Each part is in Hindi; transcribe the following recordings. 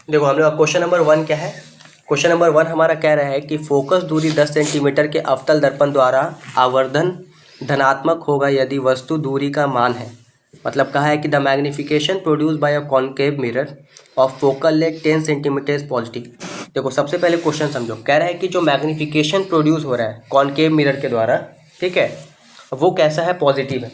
देखो हम लोग क्वेश्चन नंबर 1 क्या है, क्वेश्चन नंबर 1 हमारा कह रहा है कि फोकस दूरी 10 सेंटीमीटर के अवतल दर्पण द्वारा आवर्धन धनात्मक होगा यदि वस्तु दूरी का मान है। मतलब कहा है कि the magnification produce by a concave mirror of focal length 10 centimetre is positive. देखो सबसे पहले क्वेश्चन समझो, कह रहा है कि जो मैग्निफिकेशन प्रोड्यूस हो रहा है कॉनकेव मिरर के द्वारा, ठीक है, वो कैसा है, पॉजिटिव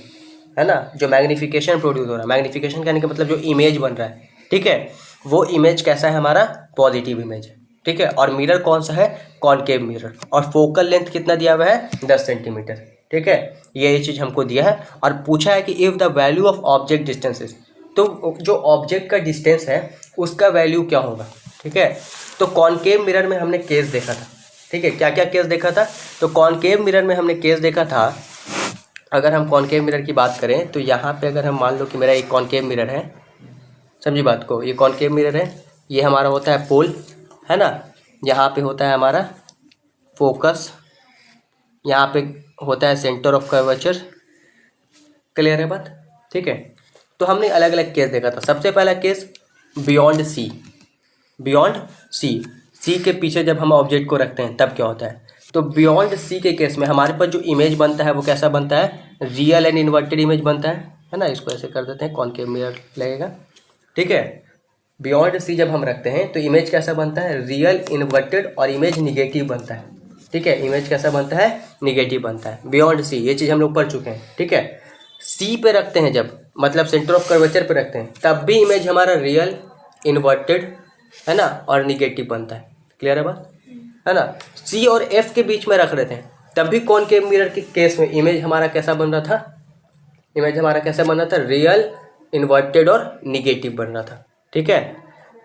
है ना। जो मैग्निफिकेशन प्रोड्यूस हो रहा है, मैग्निफिकेशन कहने का मतलब जो इमेज बन रहा है, ठीक है, वो इमेज कैसा है हमारा, पॉजिटिव इमेज है, ठीक है। और मिरर कौन सा है, कॉनकेव मिरर, और फोकल लेंथ कितना दिया हुआ है, 10 सेंटीमीटर, ठीक है। ये चीज़ हमको दिया है और पूछा है कि if the value of object distances, तो जो ऑब्जेक्ट का डिस्टेंस है उसका वैल्यू क्या होगा, ठीक है। तो कॉनकेव मिरर में हमने केस देखा था, ठीक है, क्या क्या केस देखा था। तो कॉनकेव मिरर में हमने केस देखा था, अगर हम कॉनकेव मिरर की बात करें तो यहाँ पे अगर हम मान लो कि मेरा एक कॉनकेव मिरर है, समझी बात को, ये कॉनकेव मिरर है, ये हमारा होता है पोल, है ना। यहाँ पे होता है हमारा फोकस, यहाँ पे होता है सेंटर ऑफ कर्वेचर। क्लियर है बात, ठीक है। तो हमने अलग अलग केस देखा था। सबसे पहला case beyond C, beyond C के पीछे जब हम ऑब्जेक्ट को रखते हैं तब क्या होता है। तो बियॉन्ड सी के केस में हमारे पास जो इमेज बनता है वो कैसा बनता है, रियल एंड इन्वर्टेड इमेज बनता है ना। इसको ऐसे कर देते हैं, कॉनकेव मिरर लगेगा, ठीक है। बियॉन्ड सी जब हम रखते हैं तो इमेज कैसा बनता है, रियल, इन्वर्टेड और इमेज निगेटिव बनता है, ठीक है। इमेज कैसा बनता है, निगेटिव बनता है बियॉन्ड सी, ये चीज़ हम लोग पढ़ चुके हैं, ठीक है। सी पे रखते हैं जब, मतलब सेंटर ऑफ कर्वेचर पे रखते हैं, तब भी इमेज हमारा रियल, इन्वर्टेड, है ना, और निगेटिव बनता है। क्लियर है बात, है ना। सी और एफ के बीच में रख रहे थे तब भी कॉनकेव मिरर के केस में इमेज हमारा कैसा बन रहा था, इमेज हमारा कैसा बन रहा था, रियल, इन्वर्टेड और निगेटिव बन रहा था, ठीक है।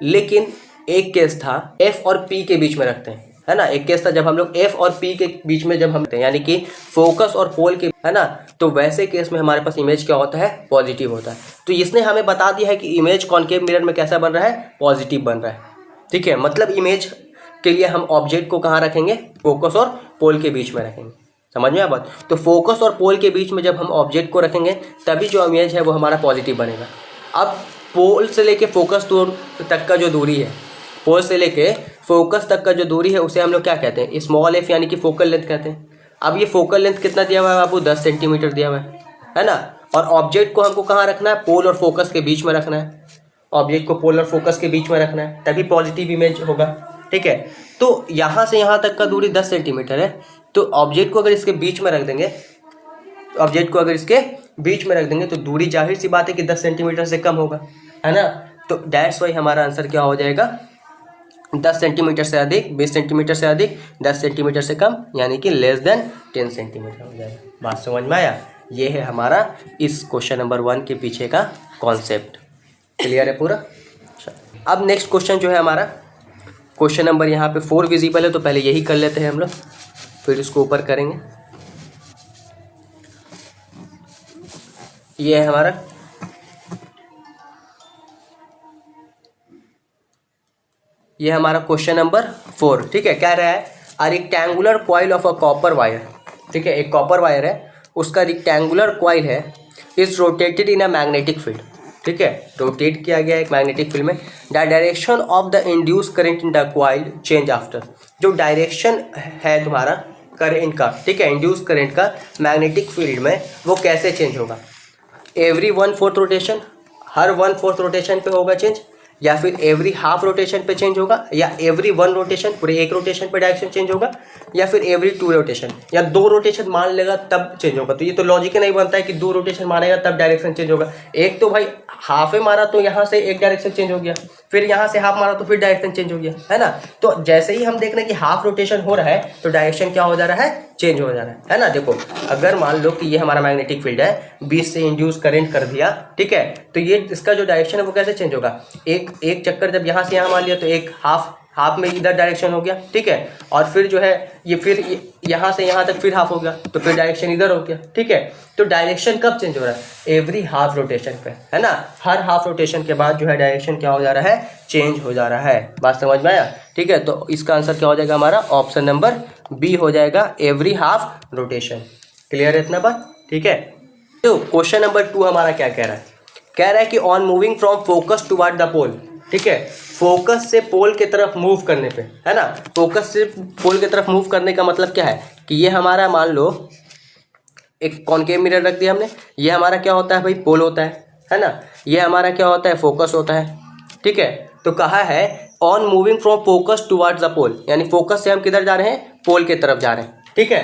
लेकिन एक केस था एफ और पी के बीच में रखते हैं, है ना। एक केस था जब हम लोग एफ और पी के बीच में जब हम यानी कि फोकस और पोल के, है ना, तो वैसे केस में हमारे पास इमेज क्या होता है, पॉजिटिव होता है। तो इसने हमें बता दिया है कि इमेज कॉनकेव मिरर में कैसा बन रहा है, पॉजिटिव बन रहा है, ठीक है। मतलब इमेज के लिए हम ऑब्जेक्ट को कहाँ रखेंगे, फोकस और पोल के बीच में रखेंगे। समझ में आ बात। तो फोकस और पोल के बीच में जब हम ऑब्जेक्ट को रखेंगे तभी जो इमेज है वो हमारा पॉजिटिव बनेगा। अब पोल से लेके फोकस तक का जो दूरी है, पोल से लेके फोकस तक का जो दूरी है उसे हम लोग क्या कहते हैं, स्मॉल एफ, यानी कि फोकल लेंथ कहते हैं। अब ये फोकल लेंथ कितना दिया हुआ है आपको, 10 सेंटीमीटर दिया हुआ है ना। और ऑब्जेक्ट को हमको कहाँ रखना है, पोल और फोकस के बीच में रखना है। ऑब्जेक्ट को पोल और फोकस के बीच में रखना है तभी पॉजिटिव इमेज होगा, ठीक है। तो यहाँ से यहाँ तक का दूरी 10 सेंटीमीटर है, तो ऑब्जेक्ट को अगर इसके बीच में रख देंगे, ऑब्जेक्ट को अगर इसके बीच में रख देंगे तो दूरी जाहिर सी बात है कि 10 सेंटीमीटर से कम होगा, है ना। तो दैट्स वाई हमारा आंसर क्या हो जाएगा, 10 सेंटीमीटर से अधिक, 20 सेंटीमीटर से अधिक, 10 सेंटीमीटर से कम, यानी कि लेस देन 10 सेंटीमीटर हो जाएगा। बात समझ में आया। ये है हमारा इस क्वेश्चन नंबर 1 के पीछे का कॉन्सेप्ट। क्लियर है पूरा। अब नेक्स्ट क्वेश्चन जो है हमारा, क्वेश्चन नंबर यहाँ पे 4 विजिबल है, तो पहले यही कर लेते हैं हम लोग, फिर इसको ऊपर करेंगे। ये है हमारा, ये हमारा क्वेश्चन नंबर 4, ठीक है। कह रहा है a rectangular coil of a copper wire, ठीक है, एक कॉपर वायर है, उसका रेक्टेंगुलर कॉइल है, is rotated in a magnetic field, ठीक है, रोटेट किया गया एक मैग्नेटिक फील्ड में। The direction of the induce current in the coil change after, जो डायरेक्शन है तुम्हारा करंट का, ठीक है, इंड्यूस करंट का मैग्नेटिक फील्ड में, वो कैसे चेंज होगा। एवरी 1/4 रोटेशन, हर 1/4 रोटेशन पे होगा चेंज, या फिर एवरी हाफ रोटेशन पे चेंज होगा, या एवरी 1 रोटेशन, पूरे एक रोटेशन पे डायरेक्शन चेंज होगा, या फिर एवरी 2 रोटेशन, या 2 रोटेशन मान लेगा तब चेंज होगा। तो ये तो लॉजिक नहीं बनता है कि 2 रोटेशन मारेगा तब डायरेक्शन चेंज होगा। एक तो भाई हाफ मारा तो यहाँ से एक डायरेक्शन चेंज हो गया, फिर यहाँ से हाफ मारा तो फिर डायरेक्शन चेंज हो गया, है ना। तो जैसे ही हम देख रहे हैं कि हाफ रोटेशन हो रहा है तो डायरेक्शन क्या हो जा रहा है, चेंज हो जा रहा है ना। देखो अगर मान लो कि ये हमारा मैग्नेटिक फील्ड है, 20 से इंड्यूस करंट कर दिया, ठीक है, तो ये इसका जो डायरेक्शन है वो कैसे चेंज होगा, एक चक्कर जब यहाँ से यहाँ मान लिया तो एक हाफ में इधर डायरेक्शन हो गया, ठीक है, और फिर जो है ये फिर यहाँ से यहाँ तक फिर हाफ हो गया तो फिर डायरेक्शन इधर हो गया, ठीक है। तो डायरेक्शन कब चेंज हो रहा है, एवरी हाफ रोटेशन पे, है ना। हर हाफ रोटेशन के बाद जो है डायरेक्शन क्या हो जा रहा है, चेंज हो जा रहा है। बात समझ में आया, ठीक है। तो इसका आंसर क्या हो जाएगा हमारा, ऑप्शन नंबर बी हो जाएगा, एवरी हाफ रोटेशन। क्लियर है इतना बात, ठीक है। तो क्वेश्चन नंबर 2 हमारा क्या कह रहा है, कह रहा है कि on moving from focus toward the pole, ठीक है, फोकस से पोल की तरफ मूव करने पे, है ना। फोकस से पोल की तरफ मूव करने का मतलब क्या है कि ये हमारा, मान लो एक कॉनकेव मिरर रख दिया हमने, ये हमारा क्या होता है भाई, पोल होता है ना। ये हमारा क्या होता है, फोकस होता है, ठीक है। तो कहा है on moving from focus towards the pole, यानी फोकस से हम किधर जा रहे हैं, पोल की तरफ जा रहे हैं, ठीक है।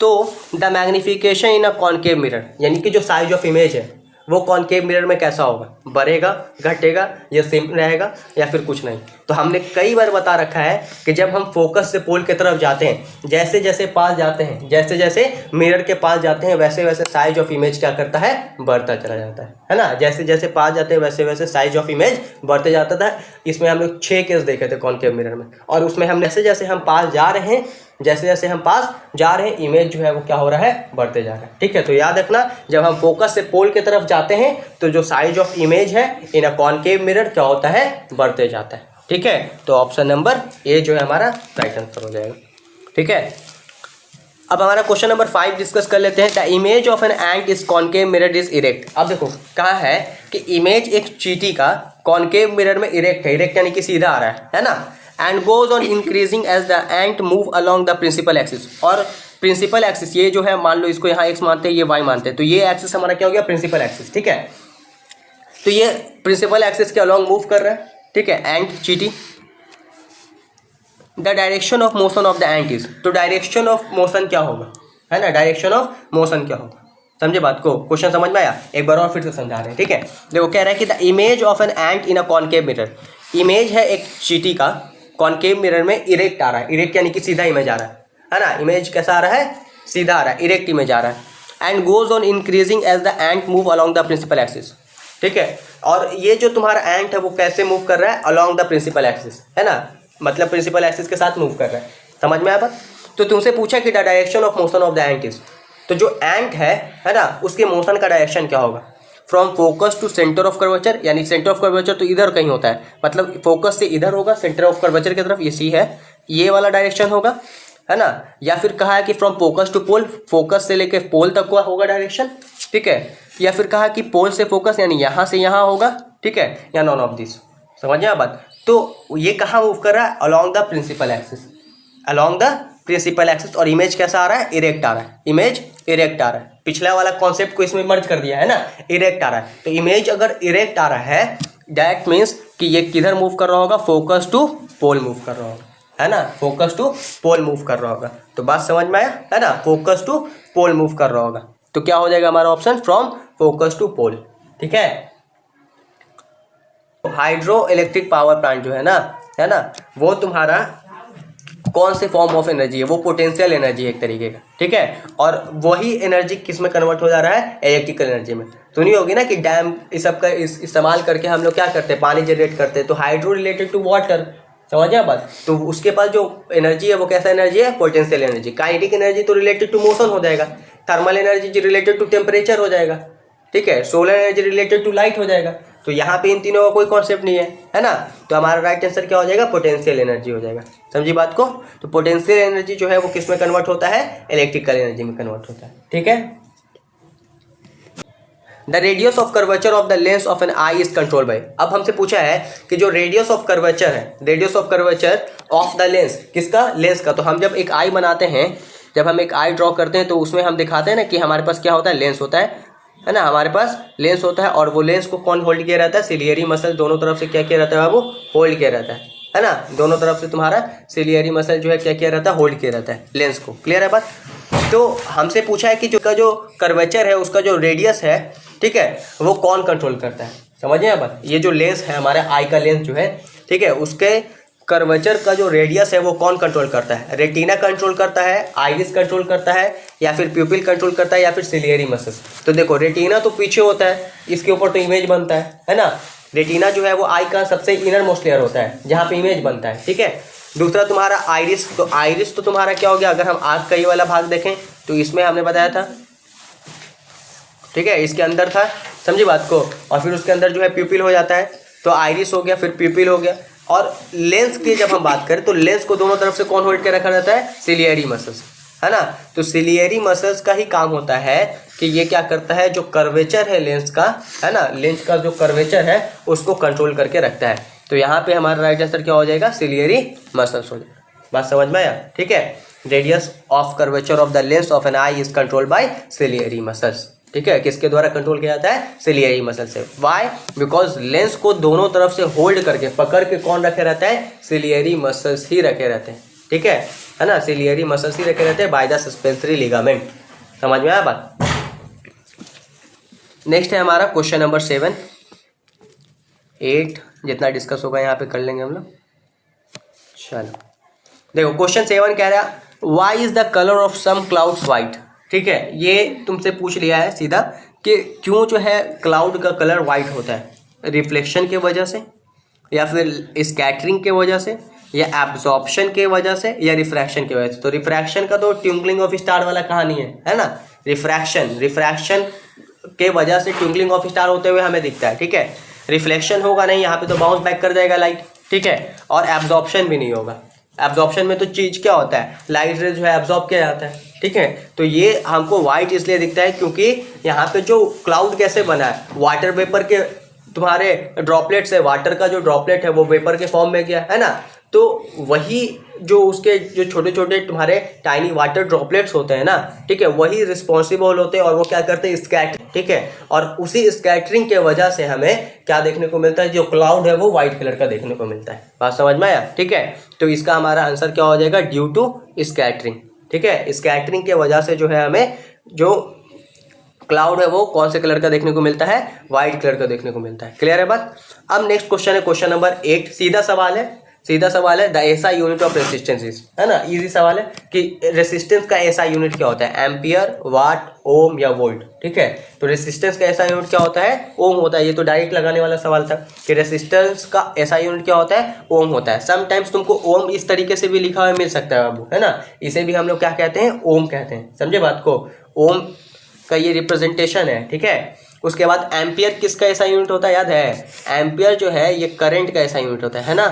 तो the magnification in a concave mirror, यानी कि जो साइज ऑफ इमेज है वो कॉनकेव मिरर में कैसा होगा, बढ़ेगा, घटेगा, या सेम रहेगा, या फिर कुछ नहीं। तो हमने कई बार बता रखा है कि जब हम फोकस से पोल की तरफ जाते हैं, जैसे जैसे पास जाते हैं, जैसे जैसे मिरर के पास जाते हैं, वैसे वैसे साइज ऑफ इमेज क्या करता है, बढ़ता चला जाता है ना। जैसे जैसे पास जाते हैं वैसे वैसे साइज ऑफ इमेज बढ़ते जाता था। इसमें हम लोग 6 केस देखे थे कॉनकेव मिरर में, और उसमें हम जैसे जैसे हम पास जा रहे हैं, जैसे जैसे हम पास जा रहे हैं, इमेज जो है वो क्या हो रहा है, बढ़ते जा रहा है, ठीक है। तो याद रखना, जब हम फोकस से पोल की तरफ जाते हैं तो जो साइज ऑफ इमेज है इन अ कॉनकेव मिरर क्या होता है, बढ़ते जाता है, ठीक है। तो ऑप्शन नंबर ए जो है हमारा राइट आंसर हो जाएगा, ठीक है। अब हमारा क्वेश्चन नंबर 5 डिस्कस कर लेते हैं। The image of an ant is concave mirror is erect. अब देखो कहा है कि इमेज एक चींटी का कॉनकेव मिरर में इरेक्ट है, इरेक्ट यानी कि सीधा आ रहा है ना। And goes on increasing as the ant move along the principal axis. और प्रिंसिपल एक्सिस ये जो है, मान लो इसको यहाँ एक्स मानते हैं, ये वाई मानते हैं, तो ये एक्सिस हमारा क्या हो गया, प्रिंसिपल एक्सिस, ठीक है। तो ये प्रिंसिपल एक्सिस के अलॉन्ग मूव कर रहा है, ठीक है, एंट चींटी। The direction of motion of the ant is, तो डायरेक्शन ऑफ मोशन क्या होगा, है ना, डायरेक्शन ऑफ मोशन क्या होगा, समझे बात को, क्वेश्चन समझ में आया। एक बार और फिर से समझा रहे हैं, ठीक है। देखो कह रहा है कि the image of an ant in a concave mirror, image है एक चींटी का कॉनकेव मिरर में इरेक्ट आ रहा है, इरेक्ट यानी कि सीधा इमेज आ रहा है ना। इमेज कैसा आ रहा है, सीधा आ रहा है, इरेक्ट इमेज आ रहा है। And goes on increasing as the ant move along the principal axis, ठीक है। और ये जो तुम्हारा एंट है वो कैसे मूव कर रहा है, अलॉन्ग द प्रिंसिपल एक्सिस, है ना, मतलब प्रिंसिपल एक्सिस के साथ मूव कर रहा है, समझ में आया बात। तो तुमसे पूछा कि the direction of motion of the ant is, तो जो एंट है ना, उसके मोशन का डायरेक्शन क्या होगा, from focus to centre of curvature, यानी सेंटर ऑफ कर्वेचर तो इधर कहीं होता है, मतलब फोकस से इधर होगा, सेंटर ऑफ कर्वेचर की तरफ, ये सी है, ये वाला डायरेक्शन होगा, है ना। या फिर कहा है कि from focus to pole, focus से लेके पोल तक का होगा डायरेक्शन, ठीक है। या फिर कहा कि पोल से फोकस, यानी यहाँ से यहाँ होगा, ठीक है, या नॉन ऑफ दिस, समझ में बात। तो ये कहाँ मूव कर रहा है, along the principal axis, along the principal axis. और इमेज कैसा आ रहा है, इरेक्ट आ रहा है, इमेज इरेक्ट आ रहा है। पिछला वाला कॉन्सेप्ट को इसमें मर्ज कर दिया है ना, इरेक्ट आ रहा है। तो इमेज अगर इरेक्ट आ रहा है, दैट मीन्स कि ये किधर मूव कर रहा होगा, फोकस टू पोल मूव कर रहा होगा, है ना, फोकस टू पोल मूव कर रहा होगा। तो बात समझ में आया, है ना, फोकस टू पोल मूव कर रहा होगा। तो क्या हो जाएगा हमारा ऑप्शन, फ्रॉम फोकस टू पोल, ठीक है। हाइड्रो इलेक्ट्रिक पावर प्लांट जो है ना, वो तुम्हारा कौन से फॉर्म ऑफ एनर्जी है, वो पोटेंशियल एनर्जी है एक तरीके का, ठीक है। और वही एनर्जी किस में कन्वर्ट हो जा रहा है, इलेक्ट्रिकल एनर्जी में। सुनी होगी ना कि डैम इस सब का इस्तेमाल करके हम लोग क्या करते हैं, पानी जनरेट करते हैं। तो हाइड्रो रिलेटेड टू वाटर, समझ गया बात। तो उसके पास जो एनर्जी है वो कैसा एनर्जी है, पोटेंशियल एनर्जी। काइनेटिक एनर्जी तो रिलेटेड टू मोशन हो जाएगा, thermal energy related to temperature हो जाएगा, ठीक है, solar energy related to light हो जाएगा। तो यहाँ पे इन तीनों का कोई कॉन्सेप्ट नहीं है ना। तो हमारा राइट आंसर क्या हो जाएगा, पोटेंशियल एनर्जी हो जाएगा, समझी बात को। तो पोटेंशियल एनर्जी जो है वो किस में कन्वर्ट होता है, इलेक्ट्रिकल एनर्जी में कन्वर्ट होता है, ठीक है। The radius of curvature of the lens of an eye is control by. अब हमसे पूछा है कि जो रेडियस ऑफ कर्वेचर है, radius of curvature of the lens, किसका, लेंस का। तो हम जब एक आई बनाते हैं, जब हम एक आई ड्रॉ करते हैं, तो उसमें हम दिखाते हैं ना कि हमारे पास क्या होता है, लेंस होता है ना, हमारे पास लेंस होता है। और वो लेंस को कौन होल्ड किया रहता है, सिलियरी मसल दोनों तरफ से क्या किया रहता है, वो होल्ड किया रहता है ना। दोनों तरफ से तुम्हारा सिलियरी मसल जो है क्या किया रहता है, होल्ड किया रहता है लेंस को। क्लियर है बात। तो हमसे पूछा है कि जो का जो कर्वेचर है, उसका जो रेडियस है, ठीक है, वो कौन कंट्रोल करता है, समझिए बात। ये जो लेंस है, हमारे आई का लेंस जो है, ठीक है, उसके कर्वेचर का जो रेडियस है वो कौन कंट्रोल करता है, रेटिना कंट्रोल करता है, आइरिस कंट्रोल करता है, या फिर प्यूपिल कंट्रोल करता है, या फिर सिलियरी मसल। तो देखो रेटिना तो पीछे होता है, इसके ऊपर तो इमेज बनता है ना। रेटिना जो है वो आई का सबसे इनर मोस्ट लेयर होता है, जहाँ पे इमेज बनता है, ठीक है। दूसरा तुम्हारा आइरिस, तो आइरिस तो तुम्हारा क्या हो गया, अगर हम आँख का ये वाला भाग देखें तो इसमें हमने बताया था, ठीक है, इसके अंदर था, समझी बात को। और फिर उसके अंदर जो है प्यूपिल हो जाता है, तो आइरिस हो गया, फिर प्यूपिल हो गया। और लेंस की जब हम बात करें तो लेंस को दोनों तरफ से कौन होल्ड के रखा रहता है, सिलियरी मसल्स, है ना। तो सिलियरी मसल्स का ही काम होता है कि ये क्या करता है, जो कर्वेचर है लेंस का, है ना, लेंस का जो कर्वेचर है उसको कंट्रोल करके रखता है। तो यहाँ पे हमारा राइट आंसर क्या हो जाएगा, सिलियरी मसल्स हो जाएगा। बात समझ में आया, ठीक है। Radius of curvature of the lens of an eye is controlled by ciliary muscles, ठीक है। किसके द्वारा कंट्रोल किया जाता है, सिलियरी मसल से। वाई, बिकॉज लेंस को दोनों तरफ से होल्ड करके पकड़ के कौन रखे रहता है, सिलियरी मसल्स ही रखे रहते हैं, ठीक है ना। सिलियरी मसल्स ही रखे रहते हैं बाय द सस्पेंसरी लिगामेंट। समझ में आया बात। नेक्स्ट है हमारा क्वेश्चन नंबर 7, 8 जितना डिस्कस होगा यहाँ पे कर लेंगे हम लोग। चलो देखो क्वेश्चन 7 कह रहा है why is the colour of some clouds white, ठीक है। ये तुमसे पूछ लिया है सीधा कि क्यों जो है क्लाउड का कलर वाइट होता है, रिफ्लेक्शन के वजह से या फिर स्कैटरिंग के वजह से या एब्जॉर्प्शन के वजह से या रिफ्रैक्शन की वजह से। तो रिफ्रैक्शन का तो ट्विंकलिंग ऑफ स्टार वाला कहानी है ना। रिफ्रैक्शन के वजह से ट्विंकलिंग ऑफ स्टार होते हुए हमें दिखता है, ठीक है। रिफ्लेक्शन होगा नहीं, यहाँ पे तो बाउंस बैक कर जाएगा लाइट, ठीक है। और एब्जॉर्प्शन भी नहीं होगा। एब्जॉर्प्शन में तो चीज़ क्या होता है, लाइट रे जो है एब्जॉर्ब किया जाता है, ठीक है। तो ये हमको वाइट इसलिए दिखता है क्योंकि यहाँ पे जो क्लाउड कैसे बना है, वाटर वेपर के तुम्हारे ड्रॉपलेट से, वाटर का जो ड्रॉपलेट है वो वेपर के फॉर्म में गया है ना। तो वही जो उसके जो छोटे छोटे तुम्हारे टाइनी वाटर ड्रॉपलेट्स होते हैं ना, ठीक है, वही रिस्पॉन्सिबल होते हैं और वो क्या करते हैं, स्कैटर, ठीक है। और उसी स्कैटरिंग के वजह से हमें क्या देखने को मिलता है, जो क्लाउड है वो व्हाइट कलर का देखने को मिलता है। बात समझ में आया, ठीक है। तो इसका हमारा आंसर क्या हो जाएगा, ड्यू टू स्कैटरिंग, ठीक है। स्कैटरिंग के वजह से जो है हमें जो क्लाउड है वो कौन से कलर का देखने को मिलता है, व्हाइट कलर का देखने को मिलता है। क्लियर है बात। अब नेक्स्ट क्वेश्चन है क्वेश्चन नंबर 8। सीधा सवाल है the SI unit of resistance is, है ना। इजी सवाल है कि रेसिस्टेंस का एसआई यूनिट क्या होता है, एम्पियर, वाट, ओम या वोल्ट, ठीक है। तो रेसिस्टेंस का एसआई यूनिट क्या होता है, ओम होता है। ये तो डायरेक्ट लगाने वाला सवाल था कि रेसिस्टेंस का एसआई यूनिट क्या होता है, ओम होता है। समटाइम्स तुमको ओम इस तरीके से भी लिखा हुआ मिल सकता है बाबू, है ना। इसे भी हम लोग क्या कहते हैं, ओम कहते हैं। समझे बात को, ओम का ये रिप्रेजेंटेशन है, ठीक है। उसके बाद एम्पियर किसका ऐसा यूनिट होता है, याद है। एम्पियर जो है ये करंट का ऐसा यूनिट होता है ना।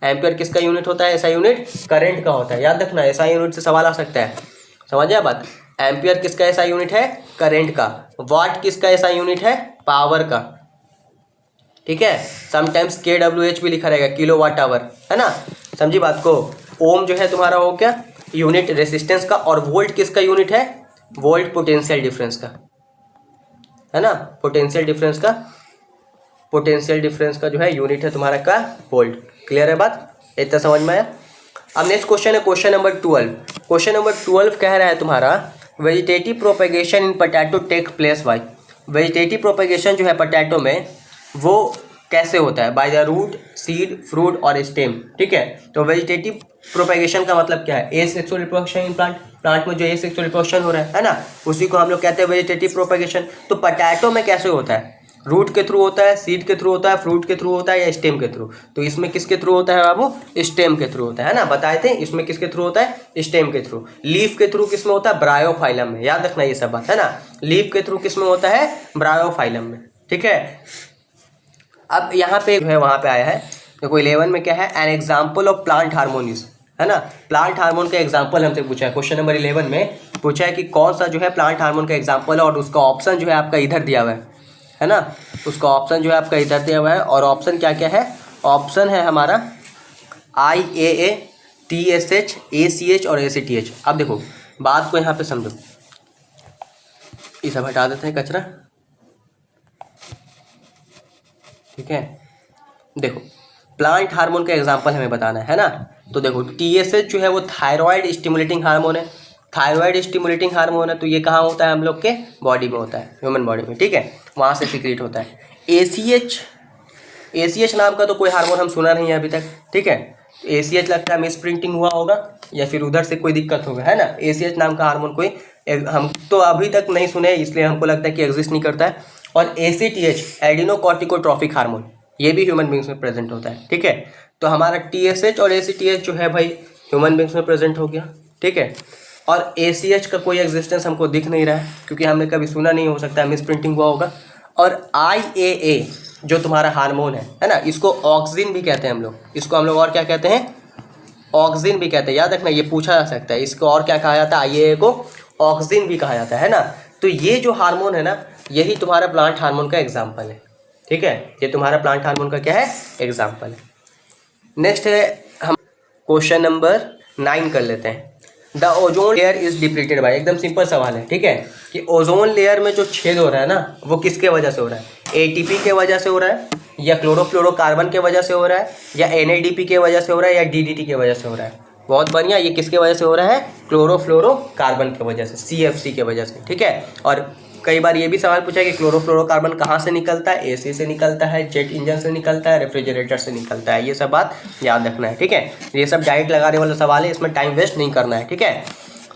एम्पियर किसका यूनिट होता है, ऐसा यूनिट करंट का होता है। याद रखना, ऐसा यूनिट से सवाल आ सकता है। समझिए बात। एम्पियर किसका ऐसा यूनिट है, करंट का। वाट किसका ऐसा यूनिट है, पावर का, ठीक है। समटाइम्स KWH भी लिखा रहेगा, किलो वाट आवर, है ना। समझी बात को। ओम जो है तुम्हारा हो क्या, यूनिट रेसिस्टेंस का। और वोल्ट किसका यूनिट है, वोल्ट पोटेंशियल डिफरेंस का, है ना। पोटेंशियल डिफरेंस का जो है यूनिट है तुम्हारा का वोल्ट। क्लियर है बात, इतना समझ में आया। अब नेक्स्ट क्वेश्चन है क्वेश्चन नंबर 12। क्वेश्चन नंबर 12 कह रहा है तुम्हारा vegetative propagation in potato take place by. Vegetative propagation जो है पोटैटो में वो कैसे होता है, by the root, seed, fruit और स्टेम, ठीक है। तो वेजिटेटिव प्रोपेगेशन का मतलब क्या है, एसेक्सुअल रिप्रोडक्शन इन प्लांट में जो एसेक्सुअल रिप्रोडक्शन हो रहा है ना, उसी को हम लोग कहते हैं वेजिटेटिव प्रोपेगेशन। तो पोटैटो में कैसे होता है, रूट के थ्रू होता है, सीड के थ्रू होता है, फ्रूट के थ्रू होता है या स्टेम के थ्रू। तो इसमें किसके थ्रू होता है बाबू, स्टेम के थ्रू होता है ना। बताए थे इसमें किसके थ्रू होता है, स्टेम के थ्रू। लीफ के थ्रू किसमें होता है, ब्रायोफाइलम में। याद रखना ये सब बात, है ना। लीफ के थ्रू किसमें होता है, ब्रायोफाइलम में, ठीक है। अब यहाँ पे जो है वहाँ पे आया है, देखो 11 में क्या है, एन एग्जाम्पल ऑफ प्लांट हार्मोनीज, है ना। प्लांट हार्मोन का एग्जाम्पल हमसे पूछा है। क्वेश्चन नंबर 11 में पूछा है कि कौन सा जो है प्लांट हार्मोन का एग्जाम्पल है, और उसका ऑप्शन जो है आपका इधर दिया हुआ है ना। उसका ऑप्शन जो है आपका इधर दिया हुआ है। और ऑप्शन क्या क्या है, ऑप्शन है हमारा IAA, TSH, ACH और ACTH। अब देखो बात को यहाँ पे समझो, ये सब हटा देते हैं कचरा, ठीक है। देखो प्लांट हार्मोन का एग्जांपल हमें बताना है ना। तो देखो TSH जो है वो थायराइड स्टिमुलेटिंग हार्मोन है। थायराइड स्टिमुलेटिंग हार्मोन है, तो ये कहाँ होता है, हम लोग के बॉडी में होता है, ह्यूमन बॉडी में, ठीक है। वहाँ से सीक्रेट होता है। ACH नाम का तो कोई हार्मोन हम सुना नहीं है अभी तक, ठीक है। ACH लगता है मिस प्रिंटिंग हुआ होगा या फिर उधर से कोई दिक्कत होगा, है ना। ACH नाम का हार्मोन कोई हम तो अभी तक नहीं सुने, इसलिए हमको लगता है कि एग्जिस्ट नहीं करता है। और ACTH एडिनोकॉर्टिकोट्रॉफिक हार्मोन, ये भी ह्यूमन बींग्स में प्रेजेंट होता है, ठीक है। तो हमारा TSH और ACTH जो है भाई ह्यूमन बींग्स में प्रेजेंट हो गया, ठीक है। और ACH का कोई एग्जिस्टेंस हमको दिख नहीं रहा है क्योंकि हमने कभी सुना नहीं, हो सकता है मिस प्रिंटिंग हुआ होगा। और IAA जो तुम्हारा हार्मोन है ना, इसको ऑक्सिन भी कहते हैं हम लोग। इसको हम लोग और क्या कहते हैं, ऑक्सिन भी कहते हैं। याद रखना, ये पूछा जा सकता है, इसको और क्या कहा जाता है, IAA को ऑक्सिन भी कहा जाता है ना। तो ये जो हार्मोन है ना, यही तुम्हारा प्लांट हार्मोन का एग्जाम्पल है, ठीक है। ये तुम्हारा प्लांट हार्मोन का क्या है, एग्जाम्पल है। नेक्स्ट है, हम क्वेश्चन नंबर 9 कर लेते हैं। The ozone layer is depleted by, एकदम सिंपल सवाल है, ठीक है, कि ओजोन लेयर में जो छेद हो रहा है ना, वो किसके वजह से हो रहा है? एटीपी के वजह से हो रहा है, या क्लोरोफ्लोरोकार्बन के वजह से हो रहा है, या एनएडीपी के वजह से हो रहा है, या डीडीटी के वजह से हो रहा है? बहुत बढ़िया, ये किसके वजह से हो रहा है? क्लोरोफ्लोरोकार्बन की वजह से, सीएफसी के वजह से, ठीक है। और कई बार ये भी सवाल पूछा है कि क्लोरोफ्लोरोकार्बन कहाँ से निकलता है? एसी से निकलता है, जेट इंजन से निकलता है, रेफ्रिजरेटर से निकलता है। ये सब बात याद रखना है, ठीक है। ये सब डायरेक्ट लगाने वाला सवाल है, इसमें टाइम वेस्ट नहीं करना है, ठीक है।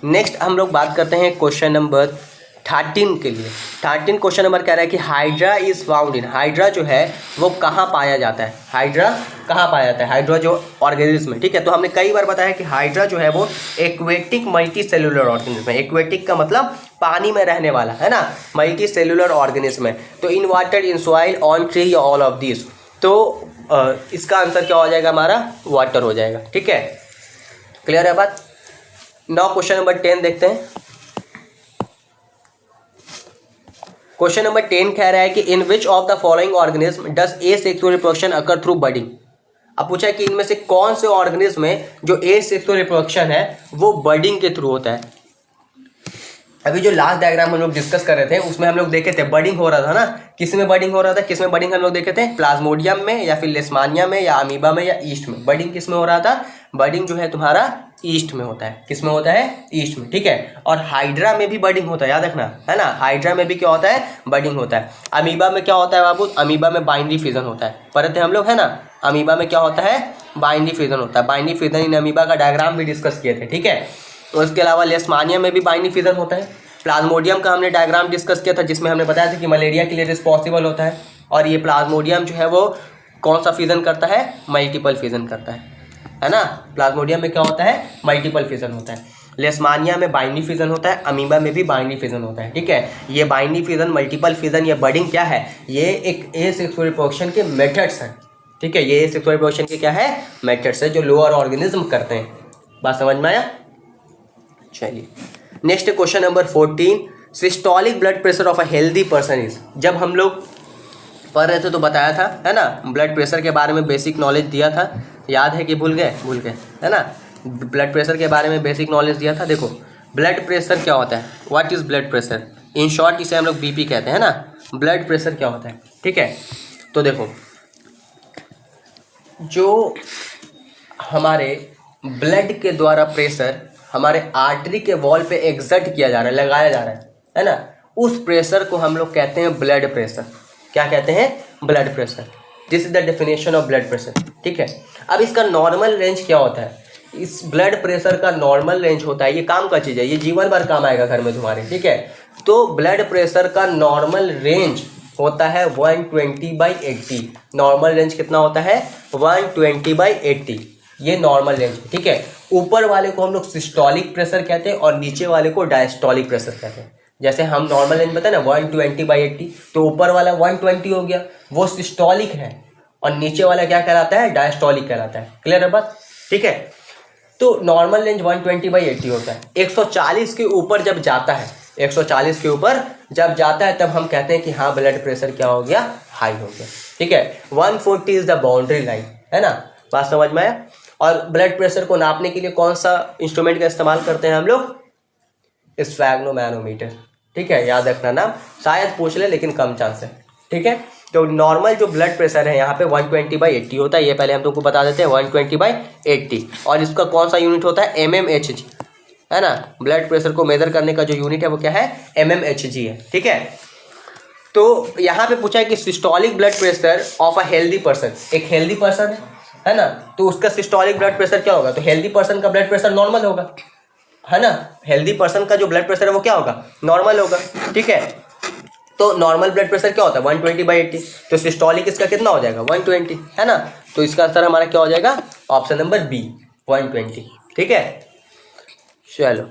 नेक्स्ट हम लोग बात करते हैं क्वेश्चन नंबर 13 के लिए। 13 क्वेश्चन नंबर कह रहा है कि hydra is found in, hydra जो है वो कहाँ पाया जाता है? हाइड्रा कहाँ पाया जाता है? हाइड्रा जो ऑर्गेनिज्म है, ठीक है। तो हमने कई बार बताया कि हाइड्रा जो है वो एक्वेटिक मल्टी सेलुलर ऑर्गेनिज्म है। एक्वेटिक का मतलब पानी में रहने वाला, है ना, मल्टी सेलुलर ऑर्गेनिज्म है। तो in water, in soil, on tree, या ऑल ऑफ दिस, तो इसका आंसर क्या हो जाएगा हमारा? वाटर हो जाएगा, ठीक है। क्लियर है बात? नाउ क्वेश्चन नंबर 10 देखते हैं। क्वेश्चन नंबर 10 कह रहा है कि in which of the following organism does asexual reproduction occur through budding. अब पूछा है कि इनमें से कौन से ऑर्गेनिज्म में जो एसेक्सुअल रिप्रोडक्शन है वो बडिंग के थ्रू होता है। अभी जो लास्ट डायग्राम हम लोग डिस्कस कर रहे थे उसमें हम लोग देखे थे बडिंग हो रहा था ना, किस में बडिंग हो रहा था? किस में बडिंग हम लोग देखे थे? प्लाज्मोडियम में, या फिर लेशमानिया में, या अमीबा में, या ईस्ट में। बडिंग किस में हो रहा था? बडिंग जो है तुम्हारा ईस्ट में होता है। किस में होता है? ईस्ट में, ठीक है। और हाइड्रा में भी बडिंग होता है, याद रखना, है ना। हाइड्रा में भी क्या होता है? बडिंग होता है। अमीबा में क्या होता है बाबू? अमीबा में बाइनरी फिजन होता है, पढ़े थे हम लोग, है ना। अमीबा में क्या होता है? बाइनरी फिजन होता है। बाइनरी फिजन इन अमीबा का डायग्राम भी डिस्कस किए थे, ठीक है। उसके अलावा लेशमानिया में भी बाइनरी फिजन होता है। प्लाज्मोडियम का हमने डायग्राम डिस्कस किया था जिसमें हमने बताया था कि मलेरिया के लिए रिस्पॉन्सिबल होता है। और ये प्लाज्मोडियम जो है वो कौन सा फिजन करता है? मल्टीपल फिजन करता है ना। प्लाज्मोडियम में क्या होता है? मल्टीपल फिजन होता है। लेशमानिया में बाइनरी फिजन होता है, अमीबा में भी बाइनरी फिजन होता है, ठीक है। ये बाइनरी फिजन, मल्टीपल फिजन, ये बडिंग क्या है? ये एक एसेक्सुअल रिप्रोडक्शन के मेथड्स हैं, ठीक है। ये एसेक्सुअल रिप्रोडक्शन के क्या है? मेथड्स है जो लोअर ऑर्गेनिज्म करते हैं। बात समझ में आया? चलिए next question number 14। Systolic blood pressure of a healthy person is. जब हम लोग पढ़ रहे थे तो बताया था, है ना, ब्लड प्रेशर के बारे में बेसिक नॉलेज दिया था। याद है कि भूल गए? भूल गए, है ना। ब्लड प्रेशर के बारे में बेसिक नॉलेज दिया था। देखो ब्लड प्रेशर क्या होता है? What is blood pressure? In short इसे हम लोग बीपी कहते हैं ना। ब्लड प्रेशर क्या होता है, ठीक है। तो देखो जो हमारे ब्लड के द्वारा प्रेशर हमारे आर्टरी के वॉल पे एग्जर्ट किया जा रहा है, लगाया जा रहा है ना, उस प्रेशर को हम लोग कहते हैं ब्लड प्रेशर। क्या कहते हैं? Blood pressure. This is the definition of blood pressure, ठीक है। अब इसका नॉर्मल रेंज क्या होता है? इस ब्लड प्रेशर का नॉर्मल रेंज होता है, ये काम का चीज़ है, ये जीवन भर काम आएगा घर में तुम्हारे, ठीक है। तो ब्लड प्रेशर का नॉर्मल रेंज होता है 120/80। नॉर्मल रेंज कितना होता है? 120/80। ये नॉर्मल रेंज, ठीक है। ऊपर वाले को हम लोग सिस्टोलिक प्रेशर कहते हैं और नीचे वाले को डायस्टोलिक प्रेशर कहते हैं। जैसे हम नॉर्मल रेंज बताए ना 120/80, तो ऊपर वाला 120 हो गया, वो सिस्टोलिक है, और नीचे वाला क्या कहलाता है? डायस्टोलिक कहलाता है। क्लियर है बात? ठीक है। तो नॉर्मल रेंज 120/80 होता है। 140 के ऊपर जब जाता है, 140 के ऊपर जब जाता है तब हम कहते हैं कि हाँ ब्लड प्रेशर क्या हो गया? हाई हो गया, ठीक है। 140 इज द बाउंड्री लाइन, है ना। बात समझ में आया? और ब्लड प्रेशर को नापने के लिए कौन सा इंस्ट्रूमेंट का इस्तेमाल करते हैं हम लोग? स्फैग्नोमैनोमीटर, ठीक है। याद रखना नाम, शायद पूछ ले लेकिन कम चांस है, ठीक है। तो नॉर्मल जो ब्लड प्रेशर है यहाँ पे 120/80 होता है। ये पहले हम तुमको बता देते हैं 120/80। और इसका कौन सा यूनिट होता है? mmHg, है ना। ब्लड प्रेशर को मेजर करने का जो यूनिट है वो क्या है? mmHg है, ठीक है। तो यहाँ पे पूछा है कि systolic blood pressure of a healthy person, एक हेल्दी पर्सन है ना, तो उसका सिस्टोलिक ब्लड प्रेशर क्या होगा? तो हेल्दी पर्सन का ब्लड प्रेशर नॉर्मल होगा, है ना। हेल्दी पर्सन का जो ब्लड प्रेशर है वो क्या होगा? नॉर्मल होगा, ठीक है। तो नॉर्मल ब्लड प्रेशर क्या होता है? 120/80। तो सिस्टोलिक इसका कितना हो जाएगा? 120, है ना। तो इसका आंसर हमारा क्या हो जाएगा? ऑप्शन नंबर बी, 120, ठीक है। चलो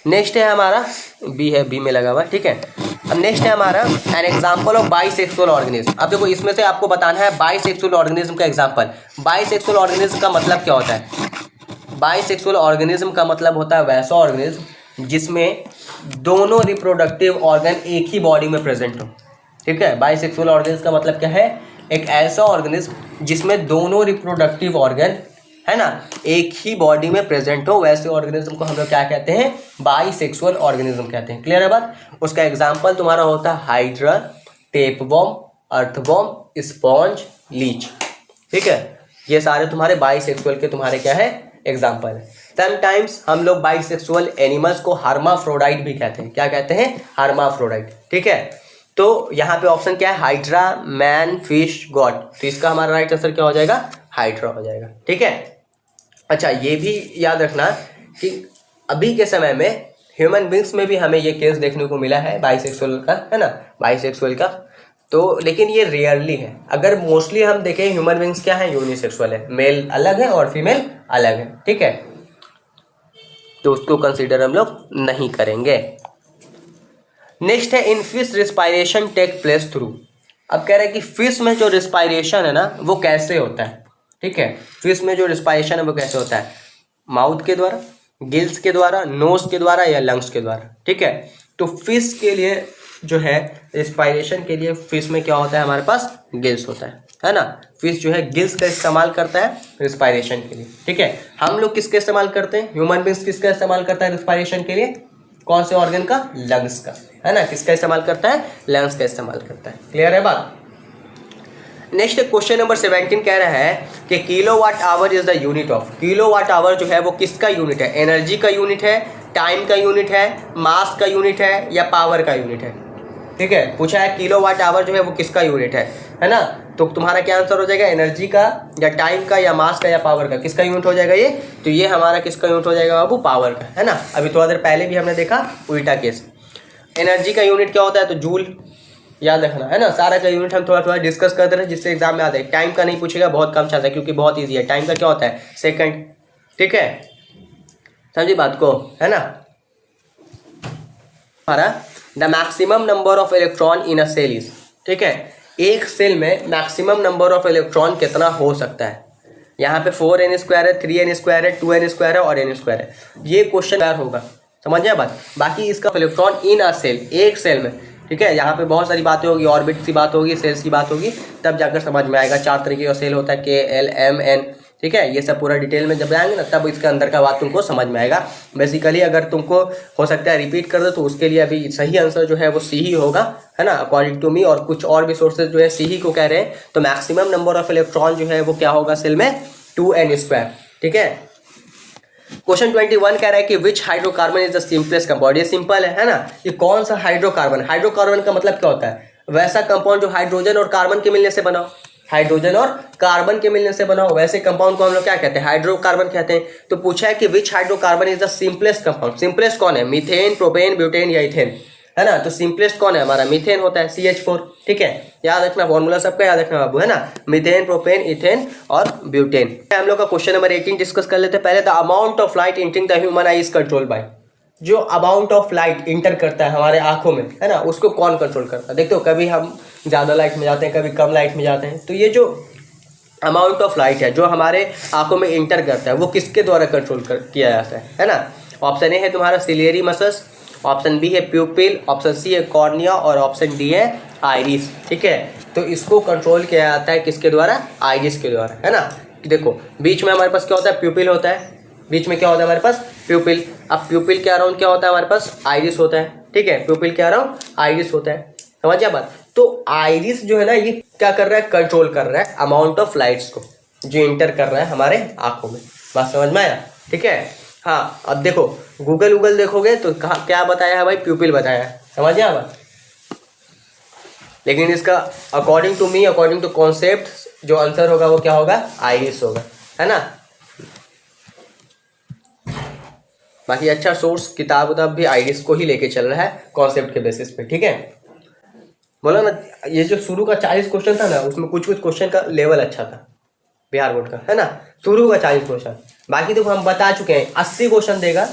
नेक्स्ट है हमारा, बी है, बी में लगा हुआ, ठीक है। अब नेक्स्ट है हमारा an example of bisexual organism. अब देखो इसमें से आपको बताना है बाइसेक्सुअल ऑर्गेनिज्म का एग्जाम्पल। बाइसेक्सुअल ऑर्गेनिज्म का मतलब क्या होता है? बाइसेक्सुअल ऑर्गेनिज्म का मतलब होता है वैसा ऑर्गेनिज्म जिसमें दोनों रिप्रोडक्टिव ऑर्गन एक ही बॉडी में प्रेजेंट हो, ठीक है। बाइसेक्सुअल ऑर्गेनिज्म का मतलब क्या है? एक ऐसा ऑर्गेनिज्म जिसमें दोनों रिप्रोडक्टिव ऑर्गन है ना एक ही बॉडी में प्रेजेंट हो, वैसे ऑर्गेनिज्म को हम लोग क्या कहते हैं, बाइसेक्सुअल ऑर्गेनिज्म कहते हैं। क्लियर है बात। उसका एग्जांपल तुम्हारा होता है hydra, tapeworm, earthworm, sponge, leech. ठीक है, ये सारे तुम्हारे बाइसेक्सुअल के तुम्हारे क्या है, एग्जाम्पल है। समटाइम्स हम लोग बाइसेक्सुअल एनिमल्स को हर्माफ्रोडाइट भी कहते हैं। क्या कहते हैं, हर्माफ्रोडाइट। ठीक है, तो यहाँ पे ऑप्शन क्या है, हाइड्रा, मैन, फिश, गॉड। तो इसका हमारा राइट आंसर क्या हो जाएगा, हाइड्रा हो जाएगा। ठीक है। अच्छा, ये भी याद रखना कि अभी के समय में ह्यूमन बींग्स में भी हमें ये केस देखने को मिला है बाइसेक्सुअल का, है ना, बाइसेक्सुअल का। तो लेकिन ये रेयरली है। अगर मोस्टली हम देखें ह्यूमन बींग्स क्या है, यूनिसेक्सुअल है, मेल अलग है और फीमेल अलग है। ठीक है, तो उसको कंसीडर हम लोग नहीं करेंगे। नेक्स्ट है in fish respiration take place through. अब कह रहे हैं कि फिश में जो रिस्पायरेशन है ना वो कैसे होता है। ठीक है, फिश में जो रिस्पायरेशन है वो कैसे होता है, माउथ के द्वारा, गिल्स के द्वारा, नोज के द्वारा या लंग्स के द्वारा। ठीक है, तो फिश के लिए जो है रिस्पायरेशन के लिए फिश में क्या होता है, हमारे पास गिल्स होता है ना। फिश जो है गिल्स का इस्तेमाल करता है रिस्पायरेशन के लिए। ठीक है, हम लोग किसके इस्तेमाल करते हैं, ह्यूमन बींग्स किसका इस्तेमाल करता है रिस्पायरेशन के लिए, कौन से ऑर्गन का, लंग्स का, है ना। किसका इस्तेमाल करता है, लंग्स का इस्तेमाल करता है। क्लियर है बात। नेक्स्ट क्वेश्चन नंबर 17 कह रहा है कि kilowatt hour is the unit of. Kilowatt hour जो है वो किसका यूनिट है, एनर्जी का यूनिट है, टाइम का यूनिट है, मास का यूनिट है या पावर का यूनिट है। ठीक है, पूछा है किलोवाट आवर जो है वो किसका यूनिट है ना। तो तुम्हारा क्या आंसर हो जाएगा, एनर्जी का या टाइम का या मास का या पावर का, किसका यूनिट हो जाएगा ये। तो ये हमारा किसका यूनिट हो जाएगा बाबू, पावर का, है ना। अभी थोड़ा देर पहले भी हमने देखा उल्टा केस। एनर्जी का यूनिट क्या होता है, तो जूल, याद रखना, है ना। सारा का यूनिट हम थोड़ा थोड़ा डिस्कस करते रहे जिससे एग्जाम में आता है। टाइम का नहीं पूछेगा, बहुत कम चांस है क्योंकि बहुत ईजी है। टाइम का क्या होता है, सेकंड। ठीक है, समझी बात को, है ना। हमारा the maximum number of electron in a cell is. ठीक है, एक सेल में मैक्सिमम नंबर ऑफ इलेक्ट्रॉन कितना हो सकता है। यहाँ पे 4n² है, 3n² है, 2n² है और n² है। ये क्वेश्चन तैयार होगा, समझ गया बात। बाकी इसका इलेक्ट्रॉन इन अ सेल, एक सेल में। ठीक है, यहाँ पे बहुत सारी बातें होगी, ऑर्बिट की बात होगी, सेल्स की बात होगी, तब जाकर समझ में आएगा। 4 तरीके का सेल होता है, K, L, M, N। ठीक है, ये सब पूरा डिटेल में जब आएंगे ना तब इसके अंदर का बात तुमको समझ में आएगा। बेसिकली अगर तुमको हो सकता है रिपीट कर दो तो उसके लिए अभी सही आंसर जो है वो C ही होगा, है ना, अकॉर्डिंग टू मी। और कुछ और भी सोर्सेज जो है C ही को कह रहे हैं। तो मैक्सिमम नंबर ऑफ इलेक्ट्रॉन जो है वो क्या होगा सेल में, 2n²। ठीक है, क्वेश्चन 21 कह रहा है कि which hydrocarbon is the simplest compound. ये सिंपल है ना। ये कौन सा हाइड्रोकार्बन, हाइड्रोकार्बन का मतलब क्या होता है, वैसा कंपाउंड जो हाइड्रोजन और कार्बन के मिलने से बना हो। हाइड्रोजन और कार्बन के मिलने से बना हो वैसे कंपाउंड को हम लोग क्या कहते हैं, हाइड्रोकार्बन कहते हैं। तो पूछा है कि which hydrocarbon is the simplest compound. Simplest कौन है, मीथेन, प्रोपेन, ब्यूटेन या इथेन, है ना। तो सिंपलेस्ट कौन है, हमारा मीथेन होता है, CH4। ठीक है, याद रखना फॉर्मूला सबका याद रखना बाबू, है ना। मीथेन, प्रोपेन, इथेन और ब्यूटेन। हम लोग का क्वेश्चन नंबर 18 डिस्कस कर लेते हैं। पहले the amount of light entering the human I is control bye. जो अमाउंट ऑफ लाइट इंटर करता है हमारे आंखों में, है ना, उसको कौन कंट्रोल करता है। देखते हो कभी हम ज़्यादा लाइट में जाते हैं, कभी कम लाइट में जाते हैं। तो ये जो अमाउंट ऑफ लाइट है जो हमारे आंखों में इंटर करता है वो किसके द्वारा कंट्रोल किया जाता है ना। ऑप्शन ए है तुम्हारा सिलियरी मसल्स, ऑप्शन बी है प्यूपिल, ऑप्शन सी है कॉर्निया और ऑप्शन डी है आइरिस। ठीक है, तो इसको कंट्रोल किया जाता है किसके द्वारा, आइरिस के द्वारा, है ना। देखो बीच में हमारे पास क्या होता है, प्यूपिल होता है। बीच में क्या होता है हमारे पास, प्यूपिल। अब प्यूपिल के अराउंड क्या होता है हमारे पास, आइरिस होता है। ठीक है, प्यूपिल के अराउंड आइरिस होता है, समझ गया बात। तो आइरिस जो है ना ये क्या कर रहा है, कंट्रोल कर रहा है अमाउंट ऑफ लाइट्स को जो इंटर कर रहा है हमारे आंखों में। बात समझ में आया। ठीक है, हाँ। अब देखो गूगल देखोगे तो कहाँ क्या बताया है भाई, प्यूपिल बताया है, समझ गया बात। लेकिन इसका according to me, according to concept जो आंसर होगा वो क्या होगा, आइरिस होगा, है ना। बाकी अच्छा सोर्स किताब उताब भी आइरिस को ही लेके चल रहा है कॉन्सेप्ट के बेसिस पे। ठीक है, बोला ना ये जो शुरू का 40 क्वेश्चन था ना उसमें कुछ क्वेश्चन का लेवल अच्छा था बिहार बोर्ड का, है ना। शुरू का 40 क्वेश्चन, बाकी तो हम बता चुके हैं 80 क्वेश्चन देगा।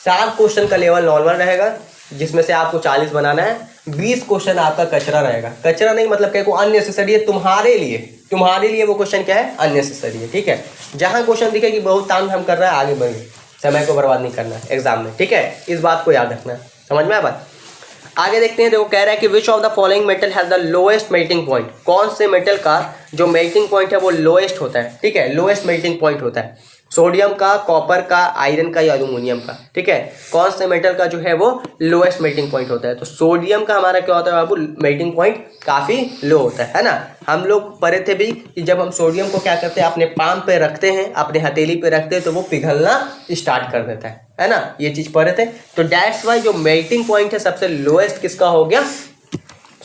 4 क्वेश्चन का लेवल नॉर्मल रहेगा जिसमें से आपको 40 बनाना है। 20 क्वेश्चन आपका कचरा रहेगा। कचरा नहीं मतलब क्या, अननेसेसरी है तुम्हारे लिए वो क्वेश्चन क्या है, अननेसेसरी है। ठीक है, जहाँ क्वेश्चन दिखे कि बहुत ताम झाम कर रहा है आगे बढ़िए, समय को बर्बाद नहीं करना है एग्जाम में। ठीक है, इस बात को याद रखना है, समझ में आया बात। आगे देखते हैं, देखो कह रहा है कि which of the following metal has the lowest melting point, कौन से मेटल का जो मेल्टिंग पॉइंट है वो लोएस्ट होता है, ठीक है, लोएस्ट मेल्टिंग पॉइंट होता है, सोडियम का, कॉपर का, आयरन का या एल्यूमिनियम का, ठीक है, कौन से मेटल का जो है वो लोएस्ट मेल्टिंग पॉइंट होता है। तो सोडियम का हमारा क्या होता है बाबू, मेल्टिंग पॉइंट काफ़ी लो होता है ना। हम लोग पढ़े थे भी कि जब हम सोडियम को क्या करते हैं, अपने पाम पे रखते हैं, अपने हथेली पे रखते हैं, तो वो पिघलना स्टार्ट कर देता है ना, ये चीज़ पढ़े थे। तो दैट्स वाई जो मेल्टिंग पॉइंट है सबसे लोएस्ट किसका हो गया,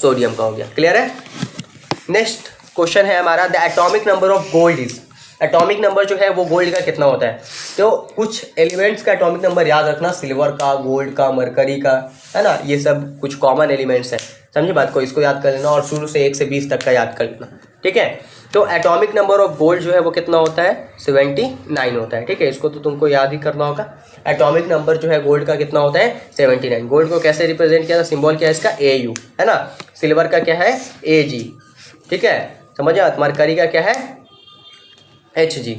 सोडियम का हो गया। क्लियर है। नेक्स्ट क्वेश्चन है हमारा, the atomic number of gold is, atomic number जो है वो गोल्ड का कितना होता है। तो कुछ एलिमेंट्स का एटॉमिक नंबर याद रखना, सिल्वर का, गोल्ड का, मरकरी का, है ना, ये सब कुछ कॉमन एलिमेंट्स हैं, समझे बात को, इसको याद कर लेना और शुरू से 1 से 20 तक का याद कर लेना, ठीक है। तो एटॉमिक नंबर ऑफ गोल्ड जो है वो कितना होता है, 79 होता है, ठीक है, इसको तो तुमको याद ही करना होगा। एटॉमिक नंबर जो है गोल्ड का कितना होता है, 79। गोल्ड को कैसे रिप्रेजेंट किया था, सिंबल क्या है इसका, AU, है ना। सिल्वर का क्या है, AG, ठीक है, समझ आया। मरकरी का क्या है, HG,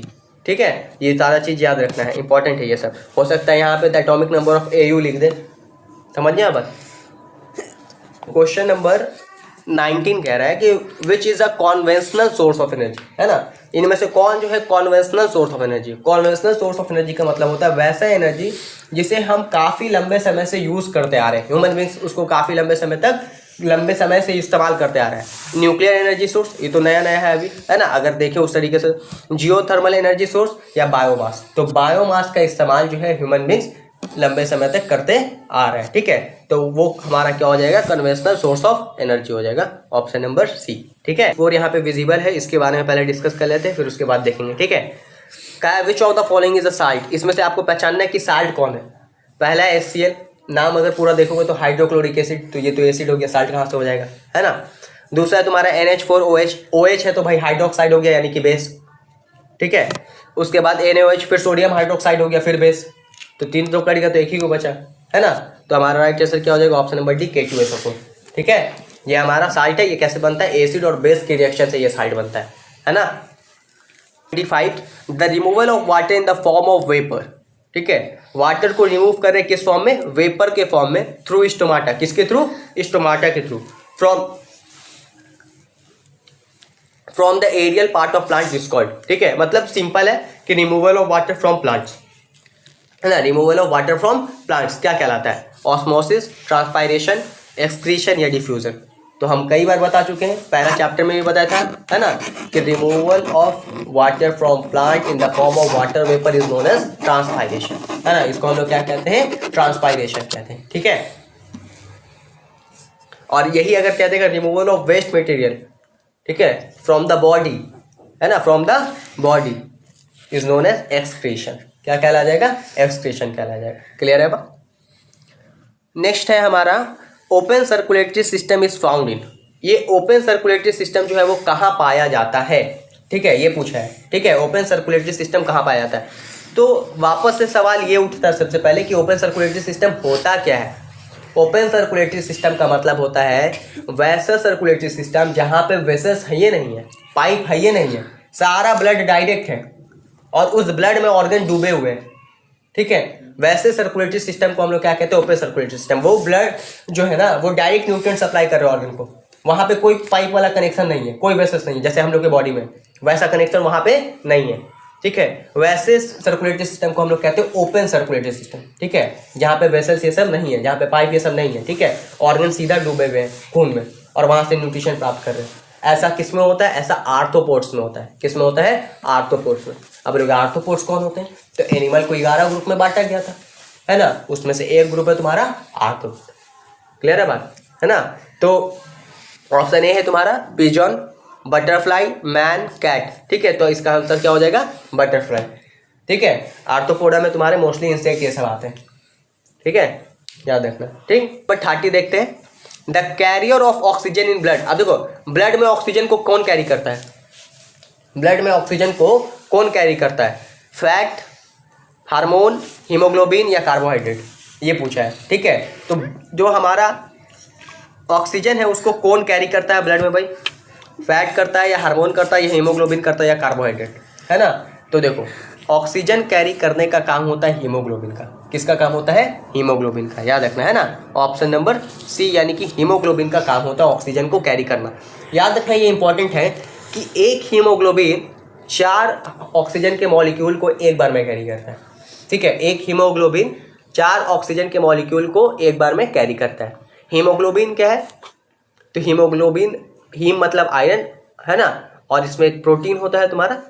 ठीक है, ये सारा चीज़ याद रखना है, इंपॉर्टेंट है ये सब। हो सकता है यहाँ पे the atomic number of AU लिख दे, समझ गया बस। क्वेश्चन नंबर 19 कह रहा है कि which is a conventional source of energy, है ना, इनमें से कौन जो है conventional source of energy. Conventional source of energy का मतलब होता है वैसा एनर्जी जिसे हम काफ़ी लंबे समय से यूज़ करते आ रहे हैं, ह्यूमन बींग्स उसको काफ़ी लंबे समय से इस्तेमाल करते आ रहे हैं। न्यूक्लियर एनर्जी सोर्स, ये तो नया है अभी, है ना, अगर देखें उस तरीके से। जियोथर्मल एनर्जी सोर्स या बायोमास, तो बायोमास का इस्तेमाल जो है ह्यूमन बींग्स लंबे समय तक करते आ रहे हैं, ठीक है। तो वो हमारा क्या हो जाएगा, कन्वेंशनल सोर्स ऑफ एनर्जी हो जाएगा, ऑप्शन नंबर C, ठीक है। और यहाँ पे विजिबल है, इसके बारे में पहले डिस्कस कर लेते हैं, फिर उसके बाद देखेंगे, ठीक है। क्या विच of the following is a salt, इसमें से आपको पहचानना है कि साल्ट कौन है। पहला है HCl, नाम अगर पूरा देखोगे तो हाइड्रोक्लोरिक एसिड, तो ये तो एसिड हो गया, साल्ट कहाँ से हो जाएगा, है ना। दूसरा है तुम्हारा NH4OH, OH है तो भाई हाइड्रोक्साइड हो गया यानी कि बेस, ठीक है। उसके बाद NaOH, फिर सोडियम हाइड्रोक्साइड हो गया, फिर बेस, तो 3 तो कड़ी का तो एक ही को बचा, है ना। तो हमारा राइट आंसर क्या हो जाएगा, ऑप्शन नंबर D, K2SO4, ठीक है। ये हमारा साल्ट है, ये कैसे बनता है, एसिड और बेस के रिएक्शन से ये साल्ट बनता है ना। 25, the removal of water in the form of vapour, ठीक है, वाटर को रिमूव कर रहे किस फॉर्म में, वेपर के फॉर्म में, थ्रू स्टोमाटा, किसके थ्रू, स्टोमाटा के through, from the aerial part of plant is called, ठीक है। मतलब सिंपल है कि removal of water from plants, है ना, removal of water from plants क्या कहलाता है, ऑस्मोसिस, ट्रांसपायरेशन, एक्सक्रीशन या डिफ्यूजन। तो हम कई बार बता चुके हैं, पहला चैप्टर में भी बताया था, है ना, कि removal of water from plant in the form of water vapour is known as transpiration, है ना, इसको हम लोग क्या कहते हैं, ट्रांसपायरेशन कहते हैं, ठीक है। और यही अगर कहते हैं रिमूवल ऑफ वेस्ट मटेरियल, ठीक है, फ्रॉम द बॉडी, है ना, from the body is known as excretion, क्या कहला जाएगा, एक्सक्रीशन कहला जाएगा। क्लियर है बात। नेक्स्ट है हमारा, open circulatory system is found in, ये ओपन सर्कुलेटरी सिस्टम जो है वो कहाँ पाया जाता है, ठीक है, ये पूछा है, ठीक है, ओपन सर्कुलेटरी सिस्टम कहाँ पाया जाता है। तो वापस से सवाल ये उठता है सबसे पहले कि ओपन सर्कुलेटरी सिस्टम होता क्या है। ओपन सर्कुलेटरी सिस्टम का मतलब होता है वैसा सर्कुलेटरी सिस्टम जहाँ पे वेसल्स है ये नहीं है, पाइप है ये नहीं है, सारा ब्लड डायरेक्ट है और उस ब्लड में ऑर्गन डूबे हुए हैं, ठीक है, वैसे सर्कुलेटरी सिस्टम को हम लोग क्या कहते हैं, ओपन सर्कुलेटरी सिस्टम। वो ब्लड जो है ना वो डायरेक्ट न्यूट्रिएंट सप्लाई कर रहे हैं ऑर्गन को, वहाँ पे कोई पाइप वाला कनेक्शन नहीं है, कोई वेसल्स नहीं है, जैसे हम लोग के बॉडी में वैसा कनेक्शन वहाँ पे नहीं है, ठीक है। वैसे सर्कुलेटरी सिस्टम को हम लोग कहते हैं ओपन सर्कुलेटरी सिस्टम, ठीक है, जहाँ पे वेसल्स ये सब नहीं है, जहाँ पे पाइप ये सब नहीं है, ठीक है, ऑर्गन सीधा डूबे हुए हैं खून में और वहाँ से न्यूट्रिशन प्राप्त कर रहे हैं। ऐसा किस में होता है, ऐसा आर्थ्रोपोड्स में होता है, किस में होता है, आर्थ्रोपोड्स में। अब लोग आर्थ्रोपोड्स कौन होते हैं, तो एनिमल को 11 ग्रुप में बांटा गया था, है ना, उसमें से एक ग्रुप है तुम्हारा आर्थ्रोपोड। क्लियर है बात, है ना। तो ऑप्शन ए है तुम्हारा पिजन, बटरफ्लाई, मैन, कैट, ठीक है, तो इसका आंसर क्या हो जाएगा, बटरफ्लाई, ठीक है। आर्थ्रोपोडा में तुम्हारे मोस्टली इंसेक्ट ये सब आते हैं, ठीक है, याद रखना, ठीक। पर 30 देखते हैं, the carrier of oxygen in blood. अब देखो ब्लड में ऑक्सीजन को कौन कैरी करता है, ब्लड में ऑक्सीजन को कौन कैरी करता है, फैट, हार्मोन, हीमोग्लोबिन या कार्बोहाइड्रेट, ये पूछा है, ठीक है। तो जो हमारा ऑक्सीजन है उसको कौन कैरी करता है ब्लड में भाई, फैट करता है या हार्मोन करता है या हीमोग्लोबिन करता है या कार्बोहाइड्रेट, है ना। तो देखो ऑक्सीजन कैरी करने का काम होता है हीमोग्लोबिन का, किसका काम होता है? हीमोग्लोबिन का। याद रखना है ना, ऑप्शन नंबर सी यानी कि हीमोग्लोबिन का काम होता है ऑक्सीजन को कैरी करना। याद रखना ये इंपॉर्टेंट है कि एक हीमोग्लोबिन 4 ऑक्सीजन के मॉलिक्यूल को एक बार में कैरी करता है। ठीक है, एक हीमोग्लोबिन 4 ऑक्सीजन के मॉलिक्यूल को एक बार में कैरी करता है। हीमोग्लोबिन क्या है? तो हीमोग्लोबिन, हीम मतलब आयरन है ना, और इसमें एक प्रोटीन होता है तुम्हारा,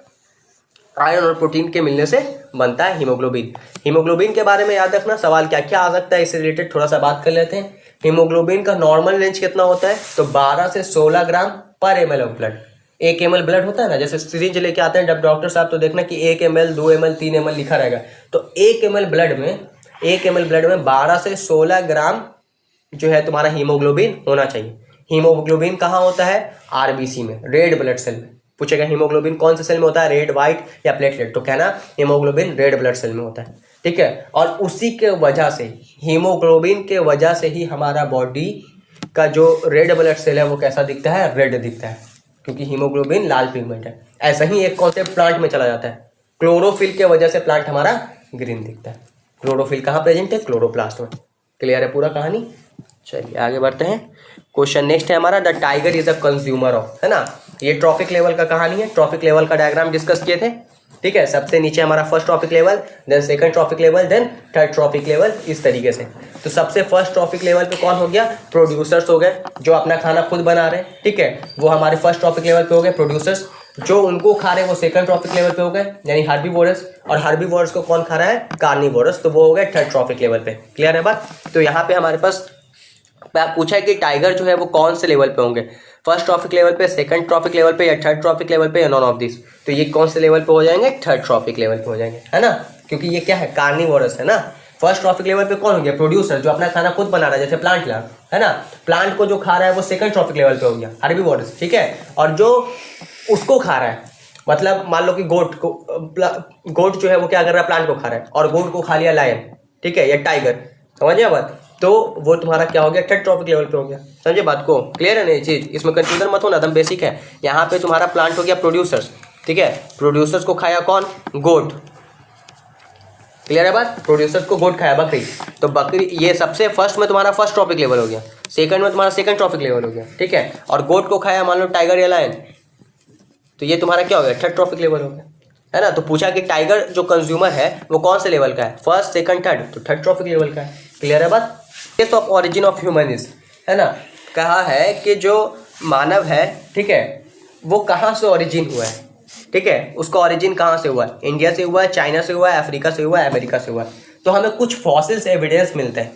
आयरन और प्रोटीन के मिलने से बनता है हीमोग्लोबिन। हीमोग्लोबिन के बारे में याद रखना, सवाल क्या क्या आ सकता है इससे रिलेटेड थोड़ा सा बात कर लेते हैं। हीमोग्लोबिन का नॉर्मल रेंज कितना होता है? तो 12 से 16 ग्राम पर ml of blood. 1 ml blood होता है ना, जैसे सिरिंज लेके आते हैं जब डॉक्टर साहब, तो देखना कि 1 ml 2 ml 3 ml लिखा रहेगा। तो 1 ml ब्लड में 12 से 16 ग्राम जो है तुम्हारा हीमोग्लोबिन होना चाहिए। हीमोग्लोबिन कहाँ होता है? आरबीसी में, रेड ब्लड सेल में। पूछेगा हीमोग्लोबिन कौन से सेल में होता है, रेड, व्हाइट या प्लेटलेट, तो कहना हीमोग्लोबिन रेड ब्लड सेल में होता है। ठीक है, और उसी के वजह से, हीमोग्लोबिन के वजह से ही हमारा बॉडी का जो रेड ब्लड सेल है वो कैसा दिखता है? रेड दिखता है, क्योंकि हीमोग्लोबिन लाल पिगमेंट है। ऐसा ही एक कॉन्सेप्ट प्लांट में चला जाता है, क्लोरोफिल के वजह से प्लांट हमारा ग्रीन दिखता है। क्लोरोफिल कहाँ प्रेजेंट है? क्लोरोप्लास्ट में। क्लियर है पूरा कहानी? चलिए आगे बढ़ते हैं। क्वेश्चन नेक्स्ट है हमारा, the tiger is a consumer of, है ना। ये ट्रॉफिक लेवल का कहानी है, ट्रॉफिक लेवल का डायग्राम डिस्कस किए थे। ठीक है, सबसे नीचे हमारा first trophic level, then second trophic level, then third trophic level, इस तरीके से। तो सबसे फर्स्ट ट्रॉफिक लेवल पे कौन हो गया? प्रोड्यूसर्स हो गए, जो अपना खाना खुद बना रहे हैं। ठीक है, वो हमारे फर्स्ट ट्रॉफिक लेवल पे हो गए प्रोड्यूसर्स। जो उनको खा रहे हैं वो सेकंड ट्रॉफिक लेवल पे हो गए, यानी हार्बीवोरस। और हार्बीवोरस को कौन खा रहा है? कार्निवोरस, तो वो हो गए थर्ड ट्रॉफिक लेवल पे। क्लियर है बात? तो यहाँ पे हमारे पास पूछा है कि टाइगर जो है वो कौन से लेवल पे होंगे, फर्स्ट ट्रॉफिक लेवल पे, सेकंड ट्रॉफिक लेवल पे, या थर्ड ट्रॉफिक लेवल पे, या नॉन ऑफ दिस। तो ये कौन से लेवल पे हो जाएंगे? थर्ड ट्रॉफिक लेवल पे हो जाएंगे, है ना, क्योंकि ये क्या है? कार्निवोरस है ना। फर्स्ट ट्रॉफिक लेवल पे कौन हो गया? प्रोड्यूसर, जो अपना खाना खुद बना रहा है, जैसे प्लांट ला, है ना। प्लांट को जो खा रहा है वो सेकंड ट्रॉफिक लेवल पे हो गया, हार्बीवोरस। ठीक है, और जो उसको खा रहा है, मतलब मान लो कि गोट जो है वो क्या कर रहा है? प्लांट को खा रहा है, और गोट को खा लिया लायन, ठीक है, या टाइगर, समझिए बात, तो वो तुम्हारा क्या हो गया? थर्ड ट्रॉफिक लेवल पे हो गया। समझे बात को? क्लियर है ना ये चीज? इसमें कंफ्यूजन मत होना, एकदम बेसिक है। यहाँ पे तुम्हारा प्लांट हो गया प्रोड्यूसर्स। ठीक है, प्रोड्यूसर्स को खाया कौन? गोट। क्लियर है बात? प्रोड्यूसर्स को गोट खाया, बकरी। तो बकरी, ये सबसे फर्स्ट में तुम्हारा फर्स्ट ट्रॉफिक लेवल हो गया, सेकंड में तुम्हारा सेकंड ट्रॉफिक लेवल हो गया। ठीक है, और गोट को खाया मान लो टाइगर या लायन, तो ये तुम्हारा क्या हो गया? थर्ड ट्रॉफिक लेवल हो गया, है ना। तो पूछा कि टाइगर जो कंज्यूमर है वो कौन से लेवल का है? फर्स्ट, सेकंड, थर्ड, तो थर्ड ट्रॉफिक लेवल का है। क्लियर है बात? Place of origin of humanism, है ना। कहा है कि जो मानव है, ठीक है, वो कहाँ से ऑरिजिन हुआ है? ठीक है, उसका ऑरिजिन कहाँ से हुआ है? इंडिया से हुआ है, चाइना से हुआ है, अफ्रीका से हुआ है, अमेरिका से हुआ है। तो हमें कुछ फॉसिल्स एविडेंस मिलते हैं,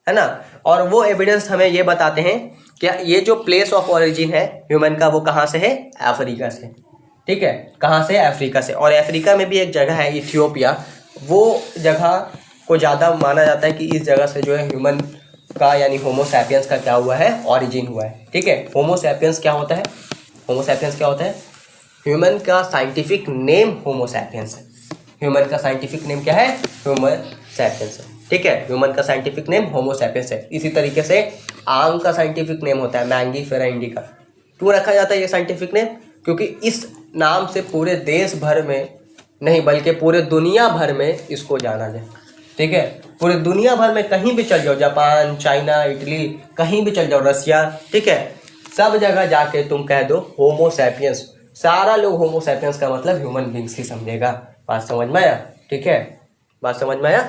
है ना, और वो एविडेंस हमें ये बताते हैं कि ये जो प्लेस ऑफ ऑरिजिन है ह्यूमन का, वो कहाँ से है? अफ्रीका से। ठीक है, कहाँ से? अफ्रीका से। और अफ्रीका में भी एक जगह है इथियोपिया, वो जगह को ज़्यादा माना जाता है कि इस जगह से जो है ह्यूमन का, यानी होमो सैपियंस का क्या हुआ है? ऑरिजिन हुआ है। ठीक है, होमो सैपियंस क्या होता है? होमो सैपियंस क्या होता है? ह्यूमन का साइंटिफिक नेम होमो सैपियंस है। ह्यूमन का साइंटिफिक नेम क्या है? होमो सैपियंस है। ठीक है, ह्यूमन का साइंटिफिक नेम होमो सैपियंस है। इसी तरीके से आम का साइंटिफिक नेम होता है मैंगीफेरा इंडिका। क्यों रखा जाता है ये साइंटिफिक नेम? क्योंकि इस नाम से पूरे देश भर में नहीं, बल्कि पूरे दुनिया भर में इसको जाना जाए। ठीक है, पूरे दुनिया भर में कहीं भी चल जाओ, जापान, चाइना, इटली, कहीं भी चल जाओ, रसिया, ठीक है, सब जगह जाके तुम कह दो होमो सैपियंस, सारा लोग होमो सैपियंस का मतलब ह्यूमन बींग्स ही समझेगा। बात समझ में आया? ठीक है, बात समझ में आया?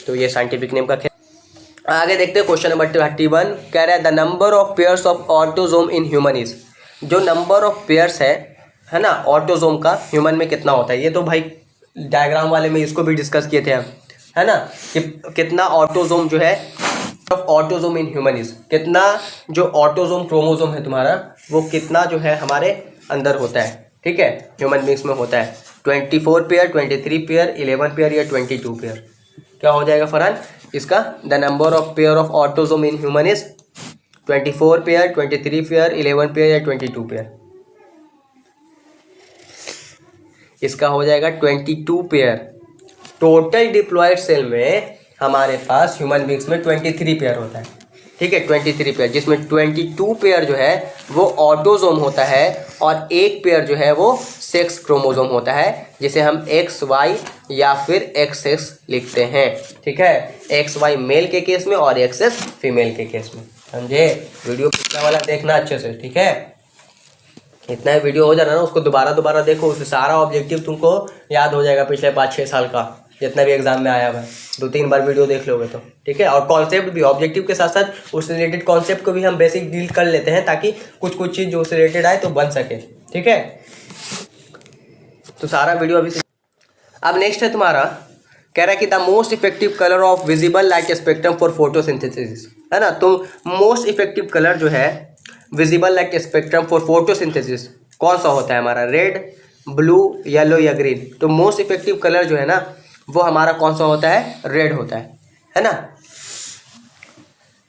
तो ये साइंटिफिक नेम का खेल। आगे देखते हैं क्वेश्चन नंबर 31, कह रहा है the number of pairs of autosome in human is. जो नंबर ऑफ पेयर्स है ना, ऑटोजोम का ह्यूमन में कितना होता है? ये तो भाई डायग्राम वाले में इसको भी डिस्कस किए थे हम, है ना, कि कितना ऑटोजोम जो है, ऑटोजोम इन ह्यूमन इज, कितना जो ऑटोजोम क्रोमोजोम है तुम्हारा, वो कितना जो है हमारे अंदर होता है। ठीक है, ह्यूमन बींग्स में होता है 24 पेयर, 23 पेयर, 11 पेयर या 22 पेयर। क्या हो जाएगा फरहान इसका? The number of pair of autosome in human is 24 pair, 23 pair, 11 pair या 22 पेयर। इसका हो जाएगा 22 पेयर। टोटल डिप्लॉयड सेल में हमारे पास ह्यूमन बींग्स में 23 पेयर होता है। ठीक है, 23 पेयर, जिसमें 22 पेयर जो है वो ऑटोजोम होता है और एक पेयर जो है वो सेक्स क्रोमोसोम होता है, जिसे हम XY या फिर XX लिखते हैं। ठीक है, XY मेल के केस में और XX फीमेल के केस में। समझे? वीडियो पिछला वाला देखना अच्छे से। ठीक है, इतना वीडियो हो जाना ना, उसको दोबारा देखो, उससे सारा ऑब्जेक्टिव तुमको याद हो जाएगा पिछले 5-6 साल का, जितना भी एग्जाम में आया हुआ है। 2-3 बार वीडियो देख लोगे तो। ठीक है, और कॉन्सेप्ट भी, ऑब्जेक्टिव के साथ साथ उस रिलेटेड कॉन्सेप्ट को भी हम बेसिक डील कर लेते हैं, ताकि कुछ चीज़ जो उससे रिलेटेड आए तो बन सके। ठीक है, तो सारा वीडियो अभी से। अब नेक्स्ट है तुम्हारा, कह रहा है कि the most effective colour of visible light spectrum for photosynthesis, है ना। तो मोस्ट इफेक्टिव कलर जो है visible light spectrum for photosynthesis कौन सा होता है हमारा? रेड, ब्लू, येलो या ग्रीन? तो मोस्ट इफेक्टिव कलर जो है ना वो हमारा कौन सा होता है? रेड होता है ना।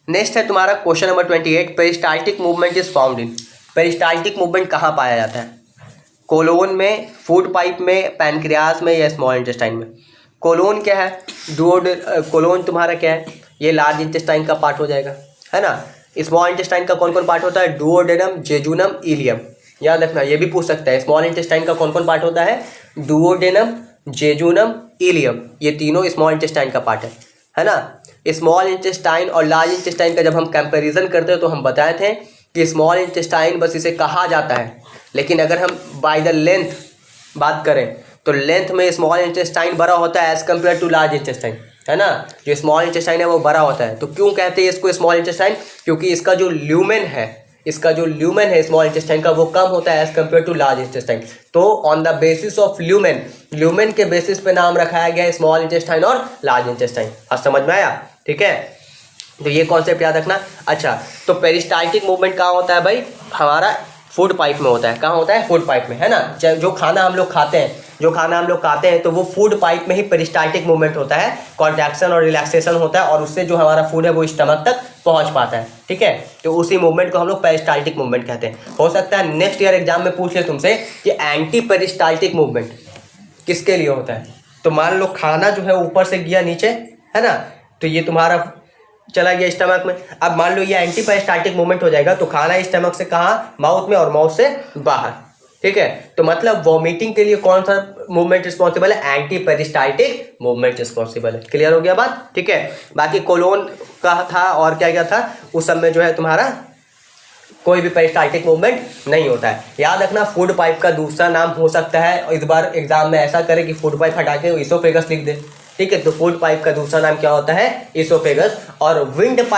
नेक्स्ट है तुम्हारा question number 28, peristaltic movement is found in. Peristaltic movement कहाँ पाया जाता है? कोलोन में, फूड पाइप में, पैनक्रियाज में या स्मॉल इंटेस्टाइन में? कोलोन क्या है? कोलोन तुम्हारा क्या है? ये लार्ज इंटेस्टाइन का पार्ट हो जाएगा, है ना। स्मॉल इंटेस्टाइन का कौन कौन पार्ट होता है? Duodenum, jejunum, ileum. याद रखना, ये भी पूछ सकता है, स्मॉल इंटेस्टाइन का कौन कौन पार्ट होता है? डुओडेनम, जेजुनम, इलियम, ये तीनों स्मॉल इंटेस्टाइन का पार्ट है ना। स्मॉल इंटेस्टाइन और लार्ज इंटेस्टाइन का जब हम कंपैरिजन करते हैं तो हम बताए थे कि स्मॉल इंटेस्टाइन बस इसे कहा जाता है, लेकिन अगर हम बाय द लेंथ बात करें तो लेंथ में स्मॉल इंटेस्टाइन बड़ा होता है as compare to large intestine, है ना। जो स्मॉल इंटेस्टाइन है वो बड़ा होता है। तो क्यों कहते हैं इसको स्मॉल इंटेस्टाइन? क्योंकि इसका जो ल्यूमेन है स्मॉल इंटेस्टाइन का वो कम होता है as compare to large intestine. तो on the basis of lumen के बेसिस पे नाम रखाया गया है स्मॉल इंटेस्टाइन और लार्ज इंटेस्टाइन। आज समझ में आया? ठीक है, तो ये कॉन्सेप्ट याद रखना। अच्छा, तो पेरिस्टाल्टिक मूवमेंट कहाँ होता है भाई? हमारा फूड पाइप में होता है। कहाँ होता है? फूड पाइप में, है ना। जो खाना हम लोग खाते हैं तो वो फूड पाइप में ही पेरिस्टाल्टिक मूवमेंट होता है, कॉन्ट्रैक्शन और रिलैक्सेशन होता है, और उससे जो हमारा फूड है वो स्टमक तक पहुंच पाता है। ठीक है, तो उसी मूवमेंट को हम लोग पेरिस्टाल्टिक मूवमेंट कहते हैं। हो सकता है नेक्स्ट ईयर एग्जाम में पूछ ले तुमसे कि एंटी पेरिस्टाल्टिक मूवमेंट किसके लिए होता है। तो मान लो खाना जो है ऊपर से गया नीचे, है ना, तो ये तुम्हारा चला गया स्टमक में। अब मान लो ये एंटी पेरिस्टाल्टिक मूवमेंट हो जाएगा तो खाना स्टमक से कहाँ? माउथ में, और माउथ से बाहर। ठीक है, तो मतलब वॉमिटिंग के लिए कौन सा मूवमेंट रिस्पॉन्सिबल है? एंटी पेरिस्टाल्टिक मूवमेंट रिस्पॉन्सिबल है। क्लियर हो गया बात? ठीक है, बाकी कोलोन का था और क्या क्या था उस सब में जो है तुम्हारा कोई भी पेरिस्टाल्टिक मूवमेंट नहीं होता है। याद रखना, फूड पाइप का दूसरा नाम हो सकता है, इस बार एग्जाम में ऐसा करे कि फूड पाइप हटा के इसोफेगस लिख दे। ठीक है, तो फूड पाइप का दूसरा नाम क्या होता है? इसोफेगस। और विंड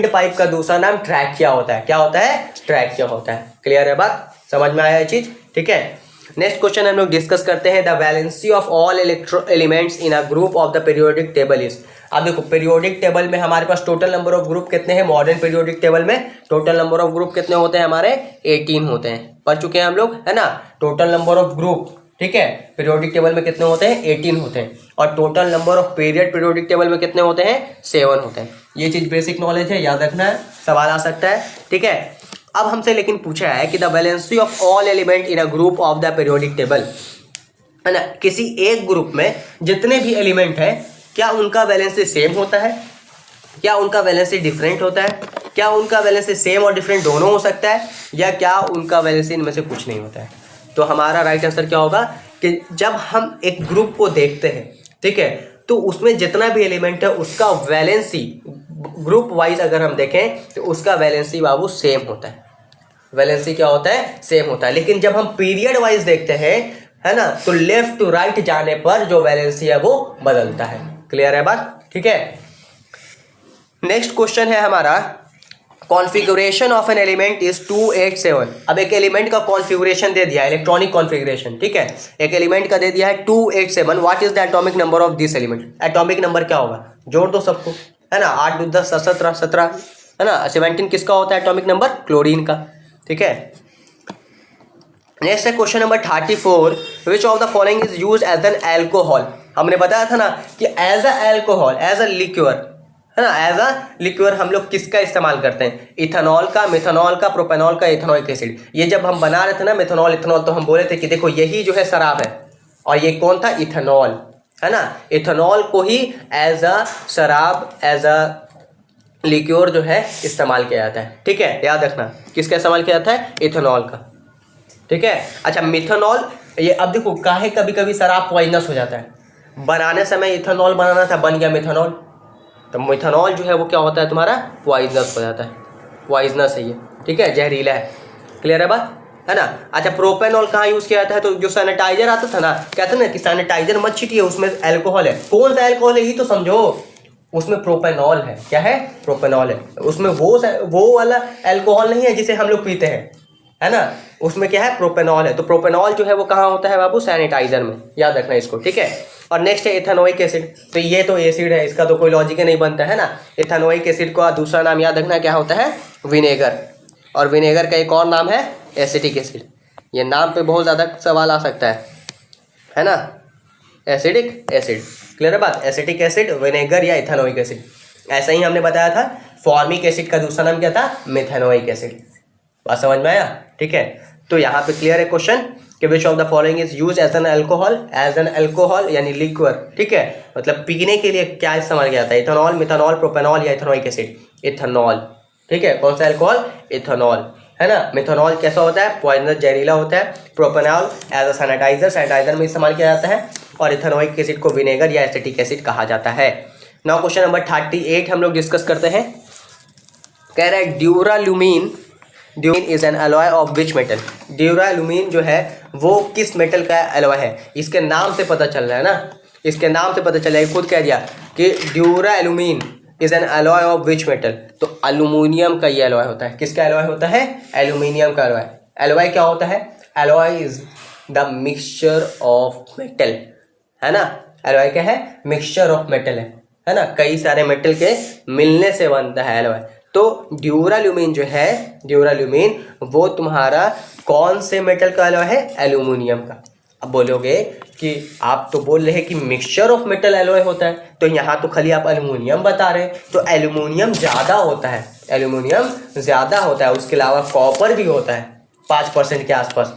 पाइप का दूसरा नाम ट्रैकिया होता है। क्या होता है? ट्रैकिया होता है। क्लियर है बात? समझ में आया ये चीज? ठीक है, नेक्स्ट क्वेश्चन हम लोग डिस्कस करते हैं, the valency of all electro elements in a group of the periodic table is. अब देखो, पीरियोडिक टेबल में हमारे पास टोटल नंबर ऑफ ग्रुप कितने हैं? मॉडर्न पीरियोडिक टेबल में टोटल नंबर ऑफ ग्रुप कितने होते हैं हमारे? 18 होते हैं। पढ़ चुके हैं हम लोग, है ना। टोटल नंबर ऑफ ग्रुप, ठीक है, पीरियोडिक टेबल में कितने होते हैं? 18 होते हैं। और total number of period periodic table में कितने होते हैं? 7 होते हैं। ये चीज बेसिक नॉलेज है, याद रखना है, सवाल आ सकता है। ठीक है, अब हमसे लेकिन पूछा है कि the valency of all element in a group of the periodic table, है ना। किसी एक ग्रुप में जितने भी एलिमेंट हैं, क्या उनका वैलेंसी सेम होता है? क्या उनका वैलेंसी डिफरेंट होता है? क्या उनका वैलेंसी सेम और डिफरेंट दोनों हो सकता है? या क्या उनका वैलेंसी इनमें से कुछ नहीं होता है? तो हमारा राइट आंसर क्या होगा कि जब हम एक ग्रुप को देखते हैं, ठीक है, तो उसमें जितना भी एलिमेंट है उसका वैलेंसी ग्रुप वाइज अगर हम देखें तो उसका वैलेंसी बाबू सेम होता है। वैलेंसी क्या होता है? सेम होता है। लेकिन जब हम पीरियड वाइज देखते हैं, है ना, तो लेफ्ट टू राइट जाने पर जो वैलेंसी है वो बदलता है। क्लियर है बात? ठीक है, नेक्स्ट क्वेश्चन है हमारा, configuration of an element is 287। अब एक एलिमेंट का कॉन्फ़िगरेशन दे दिया है, इलेक्ट्रॉनिक कॉन्फ़िगरेशन, ठीक है, एक एलिमेंट का दे दिया है 287। What is the atomic number of this element? Atomic number क्या होगा? जोड़ दो सबको, है ना, 8 × 10 = 17, है ना। 17 किसका होता है एटॉमिक नंबर? क्लोरीन का। ठीक है, नेक्स्ट है question number 34, which of the following is use as an alcohol. हमने बताया था ना कि as a alcohol, as a liquor, है ना, एज अ लिक्योर हम लोग किसका इस्तेमाल करते हैं? इथेनॉल का, मिथेनॉल का, प्रोपेनॉल का, इथेनॉइक एसिड। ये जब हम बना रहे थे ना मिथेनॉल इथेनॉल, तो हम बोले थे कि देखो यही जो है शराब है, और ये कौन था? इथेनॉल, है ना। इथेनॉल को ही एज अ शराब, एज अ लिक्योर जो है इस्तेमाल किया जाता है। ठीक है, याद रखना किसका इस्तेमाल किया जाता है? इथेनॉल का। ठीक है। अच्छा मिथेनॉल, ये अब देखो काहे कभी कभी शराब पॉइजनस हो जाता है, बनाने समय इथेनॉल बनाना था, बन गया मिथेनॉल, तो मिथेनॉल जो है वो क्या होता है तुम्हारा पॉइजनस हो जाता है, पॉइजनस है ये, ठीक है, जहरीला है। क्लियर है बात, है ना। अच्छा प्रोपेनॉल कहाँ यूज़ किया जाता है, तो जो सैनिटाइजर आता था ना, कहते हैं ना कि सैनिटाइजर मत छीटिए उसमें अल्कोहल है, कौन सा अल्कोहल है ये तो समझो, उसमें प्रोपेनॉल है। क्या है, प्रोपेनॉल है, उसमें वो वाला अल्कोहल नहीं है जिसे हम लोग पीते हैं, है ना, उसमें क्या है प्रोपेनॉल है। तो प्रोपेनॉल जो है वो कहाँ होता है बाबू, सैनिटाइजर में, याद रखना इसको, ठीक है। और नेक्स्ट है इथेनोइक एसिड, तो ये तो एसिड है, इसका तो कोई लॉजिक ही नहीं बनता है ना। इथेनोइक एसिड का दूसरा नाम याद रखना क्या होता है, विनेगर, और विनेगर का एक और नाम है एसिटिक एसिड। ये नाम पे बहुत ज़्यादा सवाल आ सकता है ना, एसिडिक एसिड। क्लियर है बात, एसिटिक एसिड, विनेगर या इथेनोइक एसिड। ऐसा ही हमने बताया था फॉर्मिक एसिड का दूसरा नाम क्या था, मेथेनोइक एसिड। बात समझ में आया, ठीक है। तो यहाँ पे क्लियर है क्वेश्चन कि which of the following is use as an alcohol यानी लिक्वर, ठीक है, मतलब पीने के लिए क्या इस्तेमाल किया जाता है, इथेनॉल, मिथेनॉल, प्रोपेनॉल या इथेनोइक एसिड, इथेनॉल, ठीक है। कौन सा अल्कोहल, इथेनॉल, है ना। मिथेनॉल कैसा होता है, पॉइजनस जहरीला होता है। प्रोपेनॉल एज अ सैनिटाइजर में इस्तेमाल किया जाता है। और इथेनोइक एसिड को विनेगर या एसिटिक एसिड कहा जाता है। नाउ क्वेश्चन नंबर 38 हम लोग डिस्कस करते हैं। कह रहा है duralumin is an alloy of which metal. Duralumin जो है वो किस मेटल का एलॉय है, इसके नाम से पता चल रहा है ना, इसके नाम से पता चल रहा है, खुद कह दिया कि duralumin is an alloy of which metal, तो एल्यूमिनियम का ये एलॉय होता है। किसका एलॉय होता है, एल्यूमिनियम का एलॉय। एलॉय क्या होता है, alloy is the mixture of metal, है ना। एलॉय क्या है, मिक्सचर ऑफ मेटल है ना, कई सारे मेटल के मिलने से बनता है एलॉय। तो ड्यूरालुमीन जो है, ड्यूरालुमीन वो तुम्हारा कौन से मेटल का एलॉय है, एल्यूमिनियम का। अब बोलोगे कि आप तो बोल रहे हैं कि मिक्सचर ऑफ मेटल एलॉय होता है, तो यहाँ तो खाली आप एल्यूमिनियम बता रहे हैं, तो एल्यूमिनियम ज़्यादा होता है, एल्यूमिनियम ज़्यादा होता है। उसके अलावा कॉपर भी होता है 5% के आसपास,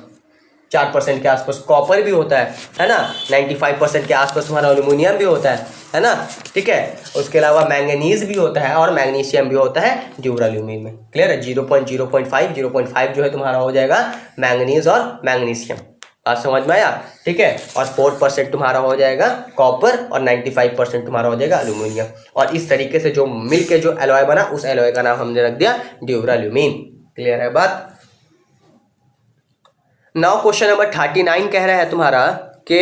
4% के आसपास कॉपर भी होता है ना। 95% के आसपास तुम्हारा एल्यूमिनियम भी होता है ना, ठीक है। उसके अलावा मैंगनीज भी होता है और मैग्नीशियम भी होता है ड्यूरालुमीन में। क्लियर है, 0.05 जो है तुम्हारा हो जाएगा मैंगनीज और मैग्नीशियम। बात समझ में आया, ठीक है। और 4% तुम्हारा हो जाएगा कॉपर और 95% तुम्हारा हो जाएगा एल्यूमिनियम। और इस तरीके से जो मिल के जो एलॉय बना, उस एलॉय का नाम हमने रख दिया ड्यूरालुमीन। क्लियर है बात। नाउ क्वेश्चन नंबर 39 कह रहा है तुम्हारा कि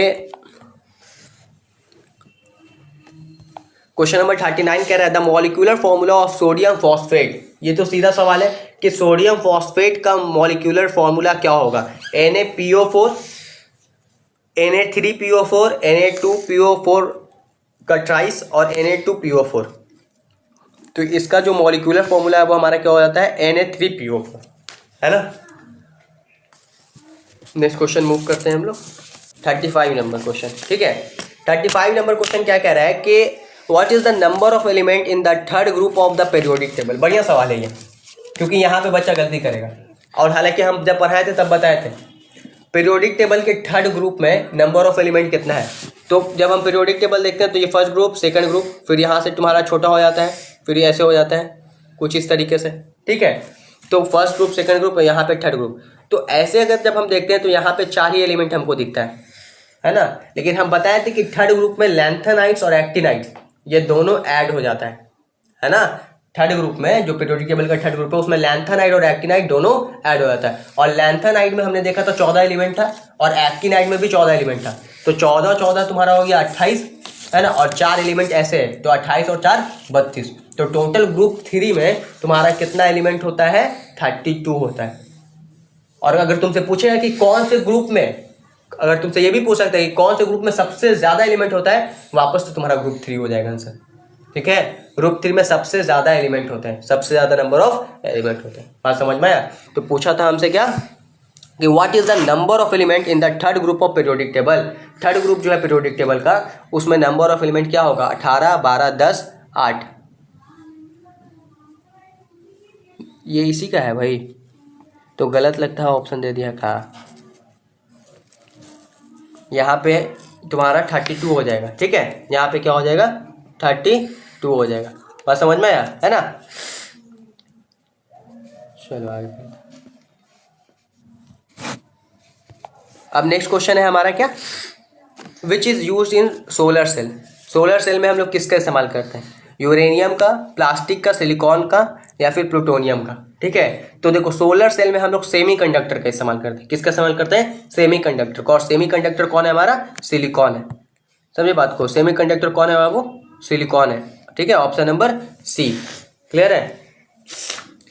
क्वेश्चन नंबर 39 कह रहा है the molecular formula of sodium phosphate. ये तो सीधा सवाल है कि सोडियम फॉस्फेट का मॉलिक्यूलर फॉर्मूला क्या होगा, Na2PO4, Na3PO4, Na2PO4 का ट्राइस और Na2PO4। तो इसका जो मॉलिक्यूलर फॉर्मूला है वो हमारा क्या हो जाता है, Na3PO4, है ना। नेक्स्ट क्वेश्चन मूव करते हैं हम लोग 35 नंबर क्वेश्चन, ठीक है। 35 नंबर क्वेश्चन क्या कह रहा है कि what is the number of element in the third group of the periodic table. बढ़िया सवाल है ये, क्योंकि यहाँ पे बच्चा गलती करेगा, और हालांकि हम जब पढ़ाए थे तब बताए थे पीरियोडिक टेबल के थर्ड ग्रुप में नंबर ऑफ एलिमेंट कितना है। तो जब हम पीरियोडिक टेबल देखते हैं तो ये फर्स्ट ग्रुप, सेकंड ग्रुप, फिर यहाँ से तुम्हारा छोटा हो जाता है, फिर ये ऐसे हो जाता है कुछ इस तरीके से, ठीक है। तो फर्स्ट ग्रुप, सेकंड ग्रुप, यहाँ पे थर्ड ग्रुप। तो ऐसे अगर जब हम देखते हैं तो यहाँ पे 4 ही एलिमेंट हमको दिखता है ना। लेकिन हम बताए थे कि थर्ड ग्रुप में लैंथेनाइट्स और एक्टिनाइट्स ये दोनों ऐड हो जाता है ना। थर्ड ग्रुप में जो पीरियोडिक टेबल का थर्ड ग्रुप है उसमें लैंथेनाइट और एक्टिनाइट दोनों ऐड हो जाता है। और लैंथेनाइट में हमने देखा था 14 एलिमेंट था और एक्टिनाइट में भी 14 एलिमेंट था। तो 14 तुम्हारा हो गया 28, है ना। और 4 एलिमेंट ऐसे है, तो 28 और 4 32। तो टोटल ग्रुप 3 में तुम्हारा कितना एलिमेंट होता है, 32 होता है। और अगर तुमसे पूछेगा कि कौन से ग्रुप में, अगर तुमसे ये भी पूछ सकते हैं कि कौन से ग्रुप में सबसे ज्यादा एलिमेंट होता है, वापस तो तुम्हारा ग्रुप 3 हो जाएगा आंसर, ठीक है। ग्रुप 3 में सबसे ज्यादा एलिमेंट होते हैं, सबसे ज्यादा नंबर ऑफ एलिमेंट होते हैं। बात समझ में आया। तो पूछा था हमसे क्या कि what is the number of element in the third group of periodic table. Third group जो है पीरियोडिक टेबल का, उसमें नंबर ऑफ एलिमेंट क्या होगा, 18, 12, 10, 8। ये इसी का है भाई, तो गलत लगता है ऑप्शन दे दिया का। यहाँ पे तुम्हारा 32 हो जाएगा, ठीक है। यहाँ पे क्या हो जाएगा, 32 हो जाएगा। बात समझ में आया, है ना। चलो आगे। अब नेक्स्ट क्वेश्चन है हमारा क्या, which is use in solar cell. Solar cell में हम लोग किसका इस्तेमाल करते हैं, यूरेनियम का, प्लास्टिक का, सिलिकॉन का या फिर प्लूटोनियम का। ठीक है, तो देखो सोलर सेल में हम लोग सेमीकंडक्टर का इस्तेमाल करते हैं। किसका इस्तेमाल करते हैं, सेमीकंडक्टर का। और सेमीकंडक्टर कौन है हमारा, सिलिकॉन है। समझे बात को, सेमीकंडक्टर कौन है बाबू, सिलिकॉन है। ठीक है, ऑप्शन नंबर सी। क्लियर है।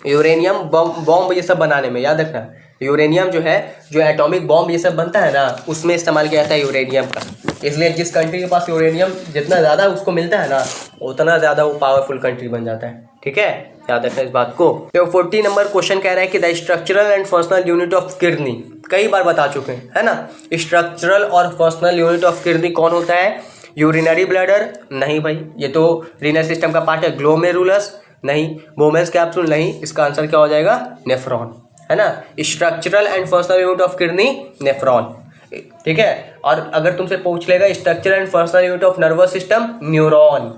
यूरेनियम बॉम्ब ये सब बनाने में याद रखना, यूरेनियम जो है, जो एटॉमिक बॉम्ब ये सब बनता है ना, उसमें इस्तेमाल किया जाता है यूरेनियम का। इसलिए जिस कंट्री के पास यूरेनियम जितना ज़्यादा उसको मिलता है ना, उतना ज़्यादा वो पावरफुल कंट्री बन जाता है। ठीक है, याद रखना इस बात को। तो 40 नंबर क्वेश्चन कह रहा है कि the structural and functional unit of kidney, कई बार बता चुके हैं है ना। स्ट्रक्चरल और फंक्शनल यूनिट ऑफ किडनी कौन होता है, यूरिनरी ब्लैडर नहीं भाई, ये तो रीनल सिस्टम का पार्ट है। ग्लोमेरुलस नहीं, बोमेंस कैप्सूल नहीं, इसका आंसर क्या हो जाएगा, नेफ्रॉन, है ना। Structural and functional unit of kidney nephron. ठीक है, और अगर तुमसे पूछ लेगा structural and functional unit of nervous system, neuron,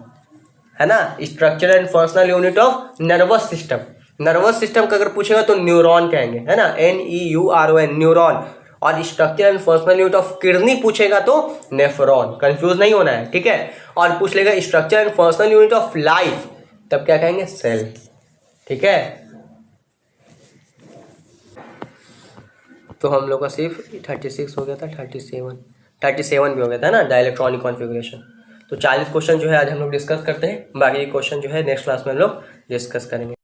है ना। Structural and functional unit of nervous system, nervous system का अगर पूछेगा तो न्यूरॉन कहेंगे, है ना, NEURON, न्यूरॉन। और structural and functional unit of kidney पूछेगा तो नेफ्रॉन। कंफ्यूज नहीं होना है। ठीक है, और पूछ लेगा structural and functional unit of life, तब क्या कहेंगे, सेल। ठीक है, तो हम लोग का सिर्फ 36 हो गया था, 37 भी हो गया था ना, डाइलेक्ट्रॉनिक कॉन्फ़िगरेशन। तो 40 क्वेश्चन जो है आज हम लोग डिस्कस करते हैं, बाकी क्वेश्चन जो है नेक्स्ट क्लास में हम लोग डिस्कस करेंगे।